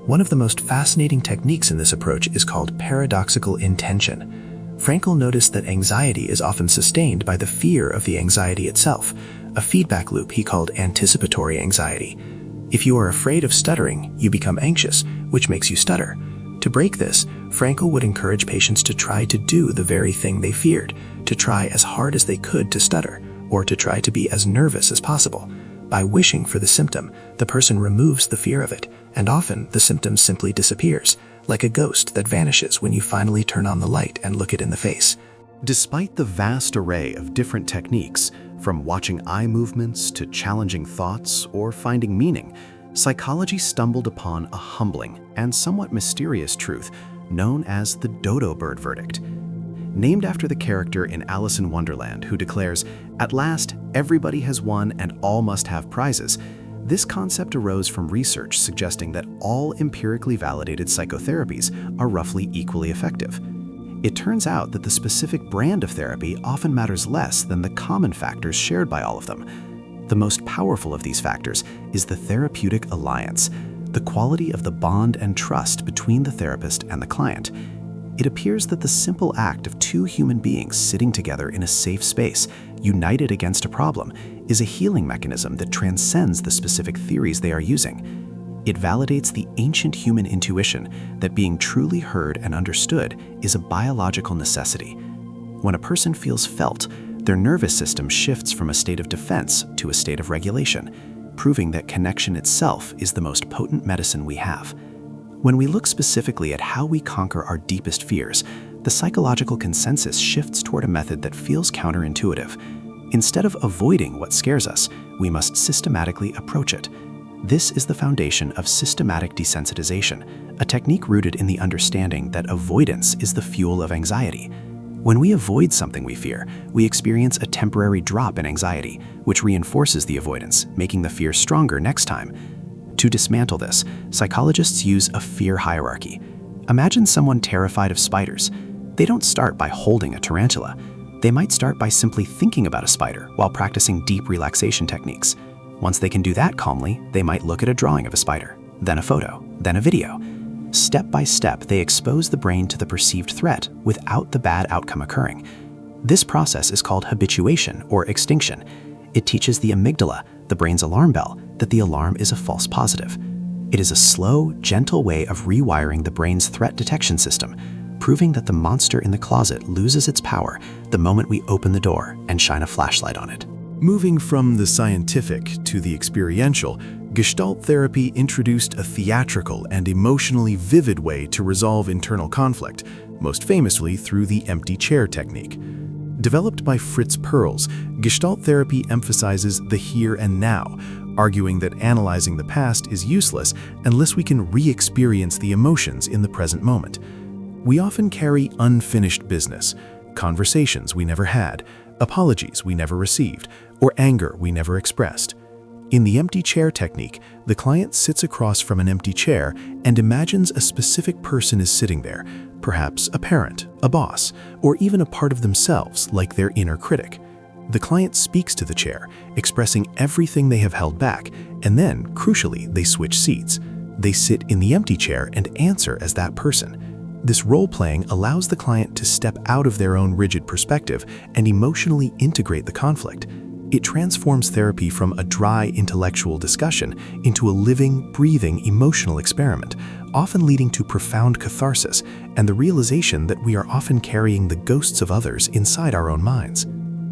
One of the most fascinating techniques in this approach is called paradoxical intention. Frankl noticed that anxiety is often sustained by the fear of the anxiety itself, a feedback loop he called anticipatory anxiety. If you are afraid of stuttering, you become anxious, which makes you stutter. To break this, Frankl would encourage patients to try to do the very thing they feared, to try as hard as they could to stutter, or to try to be as nervous as possible. By wishing for the symptom, the person removes the fear of it, and often the symptom simply disappears, like a ghost that vanishes when you finally turn on the light and look it in the face. Despite the vast array of different techniques, from watching eye movements to challenging thoughts or finding meaning, psychology stumbled upon a humbling and somewhat mysterious truth known as the dodo bird verdict. Named after the character in Alice in Wonderland who declares, "At last, everybody has won and all must have prizes," this concept arose from research suggesting that all empirically validated psychotherapies are roughly equally effective. It turns out that the specific brand of therapy often matters less than the common factors shared by all of them. The most powerful of these factors is the therapeutic alliance, the quality of the bond and trust between the therapist and the client. It appears that the simple act of two human beings sitting together in a safe space, united against a problem, is a healing mechanism that transcends the specific theories they are using. It validates the ancient human intuition that being truly heard and understood is a biological necessity. When a person feels felt, their nervous system shifts from a state of defense to a state of regulation, proving that connection itself is the most potent medicine we have. When we look specifically at how we conquer our deepest fears, the psychological consensus shifts toward a method that feels counterintuitive. Instead of avoiding what scares us, we must systematically approach it. This is the foundation of systematic desensitization, a technique rooted in the understanding that avoidance is the fuel of anxiety. When we avoid something we fear, we experience a temporary drop in anxiety, which reinforces the avoidance, making the fear stronger next time. To dismantle this, psychologists use a fear hierarchy. Imagine someone terrified of spiders. They don't start by holding a tarantula. They might start by simply thinking about a spider while practicing deep relaxation techniques. Once they can do that calmly, they might look at a drawing of a spider, then a photo, then a video. Step by step, they expose the brain to the perceived threat without the bad outcome occurring. This process is called habituation or extinction. It teaches the amygdala, the brain's alarm bell, that the alarm is a false positive. It is a slow, gentle way of rewiring the brain's threat detection system, proving that the monster in the closet loses its power the moment we open the door and shine a flashlight on it. Moving from the scientific to the experiential, Gestalt therapy introduced a theatrical and emotionally vivid way to resolve internal conflict, most famously through the empty chair technique. Developed by Fritz Perls, Gestalt therapy emphasizes the here and now, arguing that analyzing the past is useless unless we can re-experience the emotions in the present moment. We often carry unfinished business, conversations we never had, apologies we never received, or anger we never expressed. In the empty chair technique, the client sits across from an empty chair and imagines a specific person is sitting there, perhaps a parent, a boss, or even a part of themselves like their inner critic. The client speaks to the chair, expressing everything they have held back, and then, crucially, they switch seats. They sit in the empty chair and answer as that person. This role-playing allows the client to step out of their own rigid perspective and emotionally integrate the conflict. It transforms therapy from a dry intellectual discussion into a living, breathing emotional experiment, often leading to profound catharsis and the realization that we are often carrying the ghosts of others inside our own minds.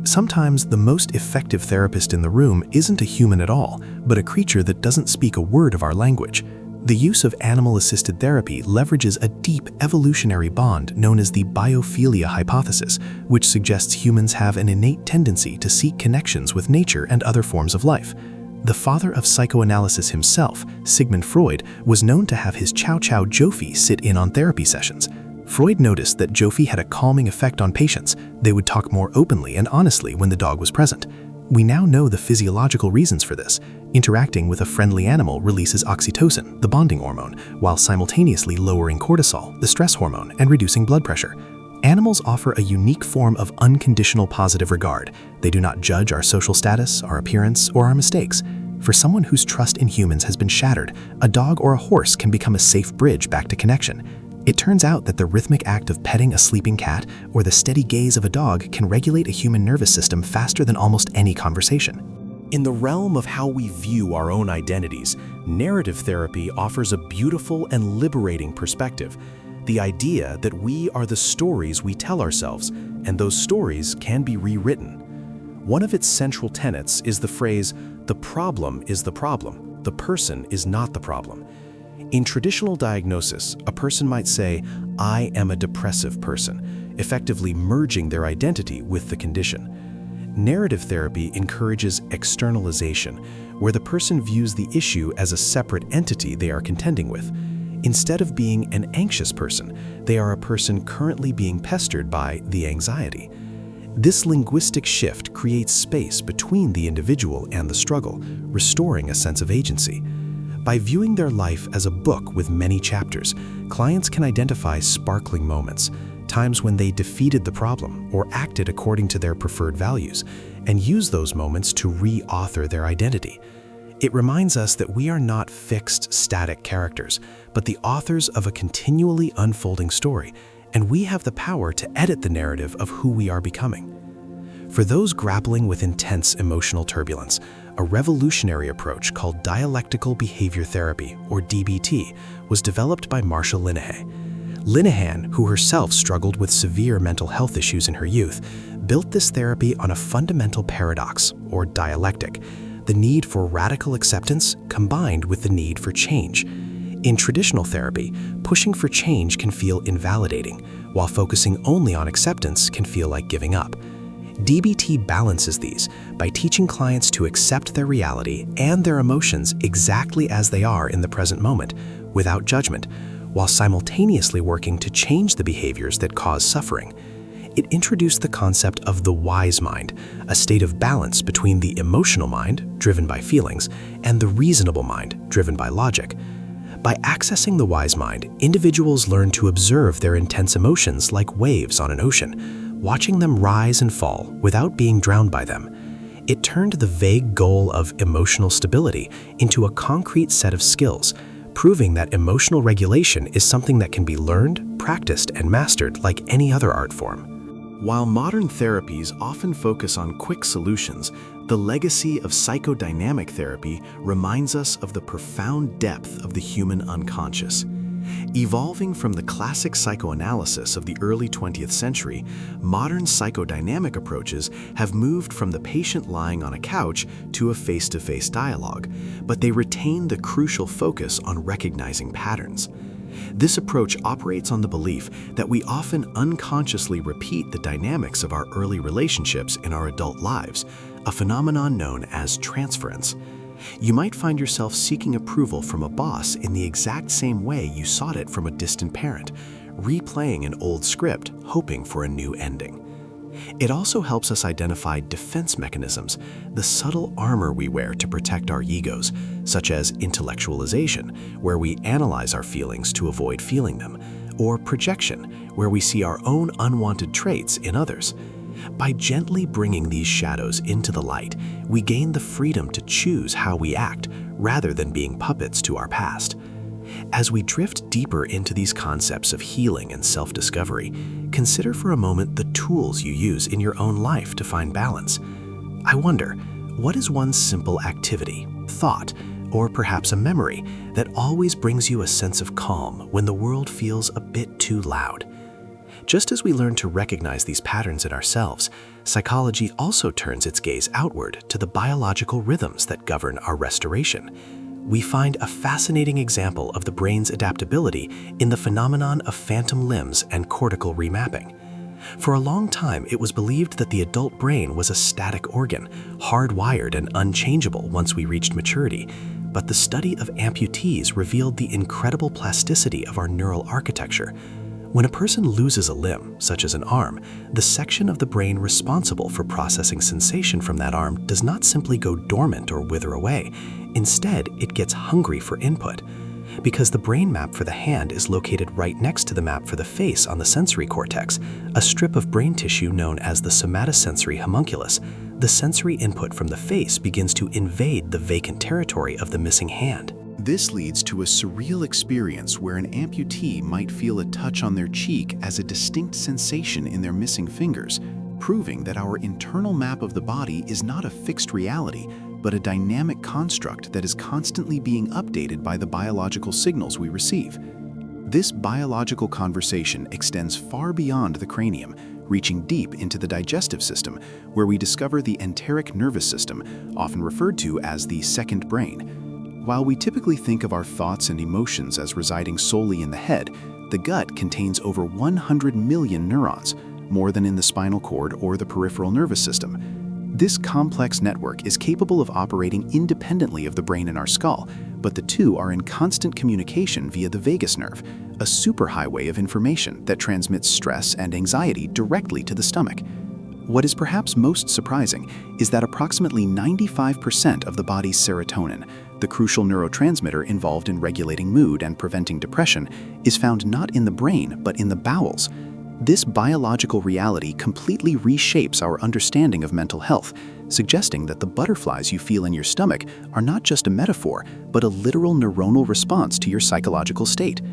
Sometimes the most effective therapist in the room isn't a human at all, but a creature that doesn't speak a word of our language. The use of animal-assisted therapy leverages a deep evolutionary bond known as the biophilia hypothesis, which suggests humans have an innate tendency to seek connections with nature and other forms of life. The father of psychoanalysis himself, Sigmund Freud, was known to have his chow chow Jofi sit in on therapy sessions. Freud noticed that Jofi had a calming effect on patients. They would talk more openly and honestly when the dog was present. We now know the physiological reasons for this. Interacting with a friendly animal releases oxytocin, the bonding hormone, while simultaneously lowering cortisol, the stress hormone, and reducing blood pressure. Animals offer a unique form of unconditional positive regard. They do not judge our social status, our appearance, or our mistakes. For someone whose trust in humans has been shattered, a dog or a horse can become a safe bridge back to connection. It turns out that the rhythmic act of petting a sleeping cat or the steady gaze of a dog can regulate a human nervous system faster than almost any conversation. In the realm of how we view our own identities, narrative therapy offers a beautiful and liberating perspective. The idea that we are the stories we tell ourselves, and those stories can be rewritten. One of its central tenets is the phrase, "The problem is the problem, the person is not the problem." In traditional diagnosis, a person might say, "I am a depressive person," effectively merging their identity with the condition. Narrative therapy encourages externalization, where the person views the issue as a separate entity they are contending with. Instead of being an anxious person, they are a person currently being pestered by the anxiety. This linguistic shift creates space between the individual and the struggle, restoring a sense of agency. By viewing their life as a book with many chapters, clients can identify sparkling moments, times when they defeated the problem or acted according to their preferred values, and use those moments to re-author their identity. It reminds us that we are not fixed, static characters, but the authors of a continually unfolding story, and we have the power to edit the narrative of who we are becoming. For those grappling with intense emotional turbulence, a revolutionary approach called dialectical behavior therapy, or DBT, was developed by Marsha Linehan. Linehan, who herself struggled with severe mental health issues in her youth, built this therapy on a fundamental paradox, or dialectic: the need for radical acceptance combined with the need for change. In traditional therapy, pushing for change can feel invalidating, while focusing only on acceptance can feel like giving up. DBT balances these by teaching clients to accept their reality and their emotions exactly as they are in the present moment, without judgment, while simultaneously working to change the behaviors that cause suffering. It introduced the concept of the wise mind, a state of balance between the emotional mind, driven by feelings, and the reasonable mind, driven by logic. By accessing the wise mind, individuals learn to observe their intense emotions like waves on an ocean, watching them rise and fall without being drowned by them. It turned the vague goal of emotional stability into a concrete set of skills, proving that emotional regulation is something that can be learned, practiced, and mastered like any other art form. While modern therapies often focus on quick solutions, the legacy of psychodynamic therapy reminds us of the profound depth of the human unconscious. Evolving from the classic psychoanalysis of the early 20th century, modern psychodynamic approaches have moved from the patient lying on a couch to a face-to-face dialogue, but they retain the crucial focus on recognizing patterns. This approach operates on the belief that we often unconsciously repeat the dynamics of our early relationships in our adult lives, a phenomenon known as transference. You might find yourself seeking approval from a boss in the exact same way you sought it from a distant parent, replaying an old script, hoping for a new ending. It also helps us identify defense mechanisms, the subtle armor we wear to protect our egos, such as intellectualization, where we analyze our feelings to avoid feeling them, or projection, where we see our own unwanted traits in others. By gently bringing these shadows into the light, we gain the freedom to choose how we act rather than being puppets to our past. As we drift deeper into these concepts of healing and self-discovery, consider for a moment the tools you use in your own life to find balance. I wonder, what is one simple activity, thought, or perhaps a memory that always brings you a sense of calm when the world feels a bit too loud? Just as we learn to recognize these patterns in ourselves, psychology also turns its gaze outward to the biological rhythms that govern our restoration. We find a fascinating example of the brain's adaptability in the phenomenon of phantom limbs and cortical remapping. For a long time, it was believed that the adult brain was a static organ, hardwired and unchangeable once we reached maturity. But the study of amputees revealed the incredible plasticity of our neural architecture. When a person loses a limb, such as an arm, the section of the brain responsible for processing sensation from that arm does not simply go dormant or wither away. Instead, it gets hungry for input. Because the brain map for the hand is located right next to the map for the face on the sensory cortex, a strip of brain tissue known as the somatosensory homunculus, the sensory input from the face begins to invade the vacant territory of the missing hand. This leads to a surreal experience where an amputee might feel a touch on their cheek as a distinct sensation in their missing fingers, proving that our internal map of the body is not a fixed reality, but a dynamic construct that is constantly being updated by the biological signals we receive. This biological conversation extends far beyond the cranium, reaching deep into the digestive system, where we discover the enteric nervous system, often referred to as the second brain. While we typically think of our thoughts and emotions as residing solely in the head, the gut contains over 100 million neurons, more than in the spinal cord or the peripheral nervous system. This complex network is capable of operating independently of the brain in our skull, but the two are in constant communication via the vagus nerve, a superhighway of information that transmits stress and anxiety directly to the stomach. What is perhaps most surprising is that approximately 95% of the body's serotonin, the crucial neurotransmitter involved in regulating mood and preventing depression, is found not in the brain but in the bowels. This biological reality completely reshapes our understanding of mental health, suggesting that the butterflies you feel in your stomach are not just a metaphor, but a literal neuronal response to your psychological state.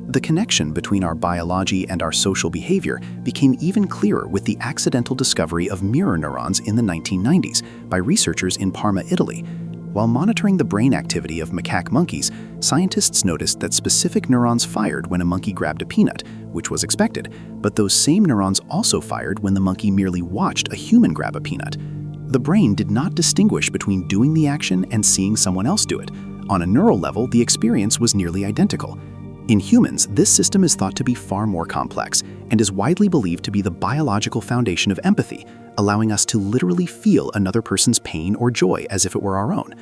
The connection between our biology and our social behavior became even clearer with the accidental discovery of mirror neurons in the 1990s by researchers in Parma, Italy. While monitoring the brain activity of macaque monkeys, scientists noticed that specific neurons fired when a monkey grabbed a peanut, which was expected, but those same neurons also fired when the monkey merely watched a human grab a peanut. The brain did not distinguish between doing the action and seeing someone else do it. On a neural level, the experience was nearly identical. In humans, this system is thought to be far more complex and is widely believed to be the biological foundation of empathy, allowing us to literally feel another person's pain or joy as if it were our own.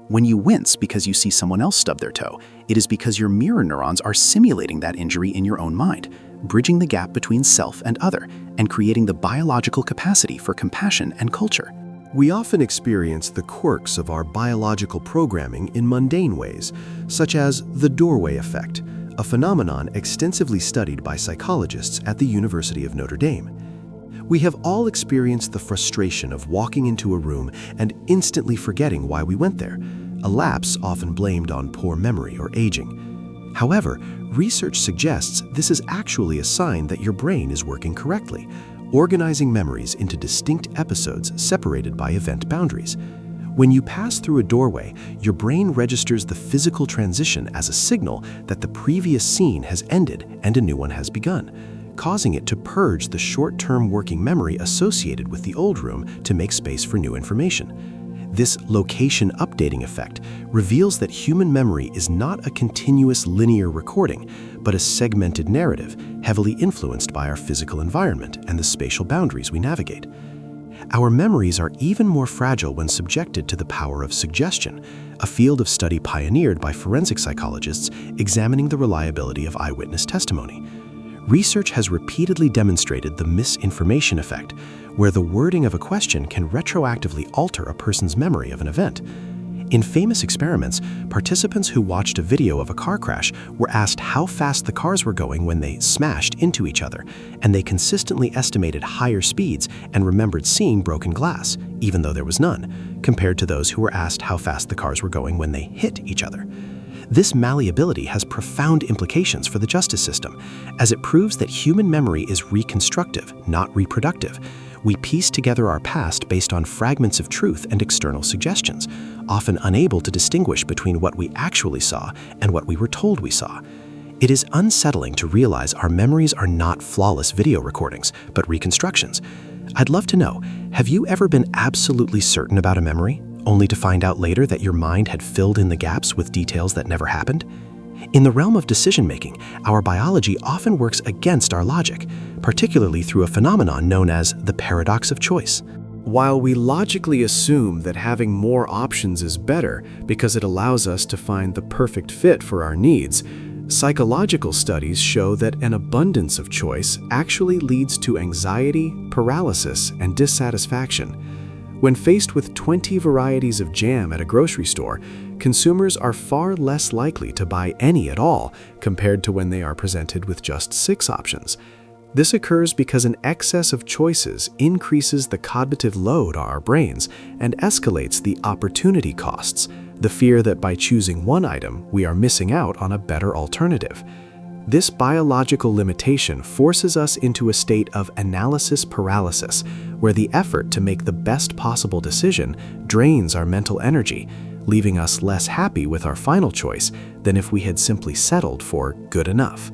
When you wince because you see someone else stub their toe, it is because your mirror neurons are simulating that injury in your own mind, bridging the gap between self and other, and creating the biological capacity for compassion and culture. We often experience the quirks of our biological programming in mundane ways, such as the doorway effect, a phenomenon extensively studied by psychologists at the University of Notre Dame. We have all experienced the frustration of walking into a room and instantly forgetting why we went there, a lapse often blamed on poor memory or aging. However, research suggests this is actually a sign that your brain is working correctly, organizing memories into distinct episodes separated by event boundaries. When you pass through a doorway, your brain registers the physical transition as a signal that the previous scene has ended and a new one has begun, causing it to purge the short-term working memory associated with the old room to make space for new information. This location updating effect reveals that human memory is not a continuous linear recording, but a segmented narrative heavily influenced by our physical environment and the spatial boundaries we navigate. Our memories are even more fragile when subjected to the power of suggestion, a field of study pioneered by forensic psychologists examining the reliability of eyewitness testimony. Research has repeatedly demonstrated the misinformation effect, where the wording of a question can retroactively alter a person's memory of an event. In famous experiments, participants who watched a video of a car crash were asked how fast the cars were going when they smashed into each other, and they consistently estimated higher speeds and remembered seeing broken glass, even though there was none, compared to those who were asked how fast the cars were going when they hit each other. This malleability has profound implications for the justice system, as it proves that human memory is reconstructive, not reproductive. We piece together our past based on fragments of truth and external suggestions, often unable to distinguish between what we actually saw and what we were told we saw. It is unsettling to realize our memories are not flawless video recordings, but reconstructions. I'd love to know, have you ever been absolutely certain about a memory, only to find out later that your mind had filled in the gaps with details that never happened? In the realm of decision-making, our biology often works against our logic, particularly through a phenomenon known as the paradox of choice. While we logically assume that having more options is better because it allows us to find the perfect fit for our needs, psychological studies show that an abundance of choice actually leads to anxiety, paralysis, and dissatisfaction. When faced with 20 varieties of jam at a grocery store, consumers are far less likely to buy any at all compared to when they are presented with just 6 options. This occurs because an excess of choices increases the cognitive load on our brains and escalates the opportunity costs, the fear that by choosing one item, we are missing out on a better alternative. This biological limitation forces us into a state of analysis paralysis, where the effort to make the best possible decision drains our mental energy, leaving us less happy with our final choice than if we had simply settled for good enough.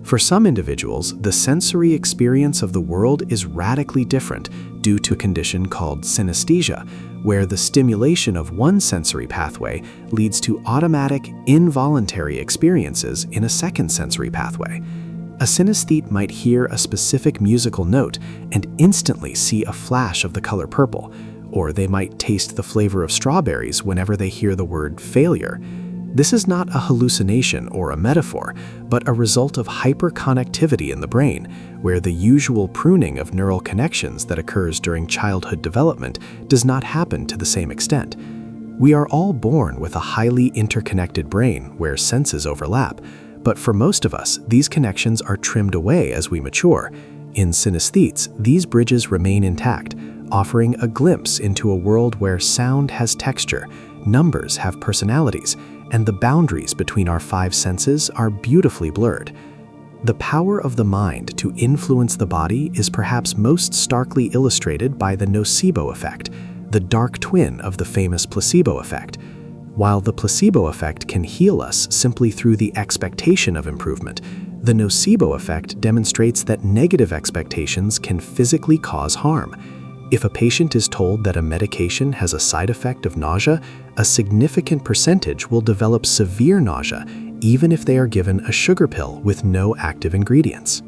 For some individuals, the sensory experience of the world is radically different due to a condition called synesthesia, where the stimulation of one sensory pathway leads to automatic, involuntary experiences in a second sensory pathway. A synesthete might hear a specific musical note and instantly see a flash of the color purple, or they might taste the flavor of strawberries whenever they hear the word failure. This is not a hallucination or a metaphor, but a result of hyperconnectivity in the brain, where the usual pruning of neural connections that occurs during childhood development does not happen to the same extent. We are all born with a highly interconnected brain where senses overlap, but for most of us, these connections are trimmed away as we mature. In synesthetes, these bridges remain intact, offering a glimpse into a world where sound has texture, numbers have personalities, and the boundaries between our five senses are beautifully blurred. The power of the mind to influence the body is perhaps most starkly illustrated by the nocebo effect, the dark twin of the famous placebo effect. While the placebo effect can heal us simply through the expectation of improvement, the nocebo effect demonstrates that negative expectations can physically cause harm. If a patient is told that a medication has a side effect of nausea, a significant percentage will develop severe nausea, even if they are given a sugar pill with no active ingredients.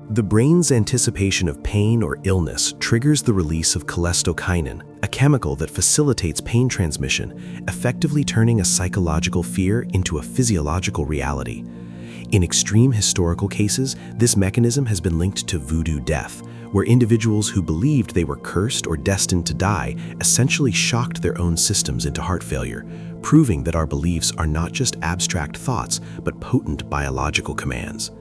The brain's anticipation of pain or illness triggers the release of cholecystokinin, a chemical that facilitates pain transmission, effectively turning a psychological fear into a physiological reality. In extreme historical cases, this mechanism has been linked to voodoo death, where individuals who believed they were cursed or destined to die essentially shocked their own systems into heart failure, proving that our beliefs are not just abstract thoughts, but potent biological commands.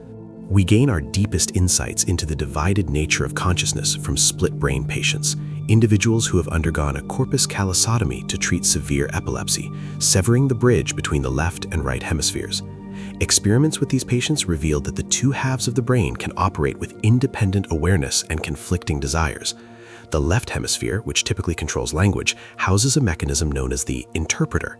We gain our deepest insights into the divided nature of consciousness from split brain patients, individuals who have undergone a corpus callosotomy to treat severe epilepsy, severing the bridge between the left and right hemispheres. Experiments with these patients revealed that the two halves of the brain can operate with independent awareness and conflicting desires. The left hemisphere, which typically controls language, houses a mechanism known as the interpreter.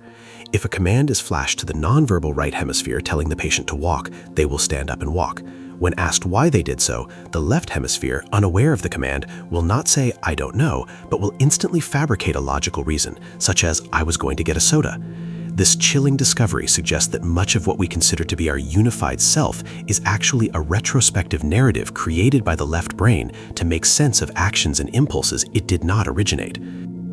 If a command is flashed to the nonverbal right hemisphere telling the patient to walk, they will stand up and walk. When asked why they did so, the left hemisphere, unaware of the command, will not say, "I don't know," but will instantly fabricate a logical reason, such as, "I was going to get a soda." This chilling discovery suggests that much of what we consider to be our unified self is actually a retrospective narrative created by the left brain to make sense of actions and impulses it did not originate.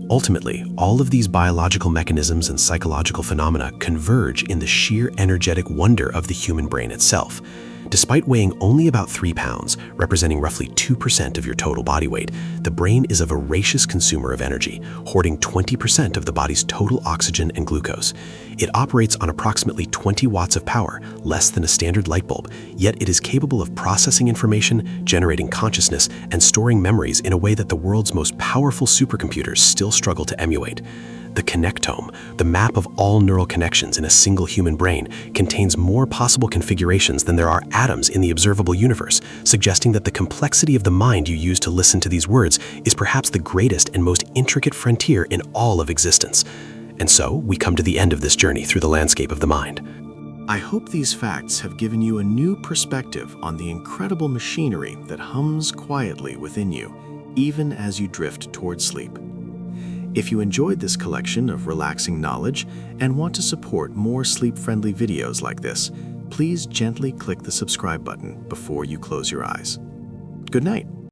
Ultimately, all of these biological mechanisms and psychological phenomena converge in the sheer energetic wonder of the human brain itself. Despite weighing only about 3 pounds, representing roughly 2% of your total body weight, the brain is a voracious consumer of energy, hoarding 20% of the body's total oxygen and glucose. It operates on approximately 20 watts of power, less than a standard light bulb, yet it is capable of processing information, generating consciousness, and storing memories in a way that the world's most powerful supercomputers still struggle to emulate. The connectome, the map of all neural connections in a single human brain, contains more possible configurations than there are atoms in the observable universe, suggesting that the complexity of the mind you use to listen to these words is perhaps the greatest and most intricate frontier in all of existence. And so, we come to the end of this journey through the landscape of the mind. I hope these facts have given you a new perspective on the incredible machinery that hums quietly within you, even as you drift toward sleep. If you enjoyed this collection of relaxing knowledge and want to support more sleep-friendly videos like this, please gently click the subscribe button before you close your eyes. Good night.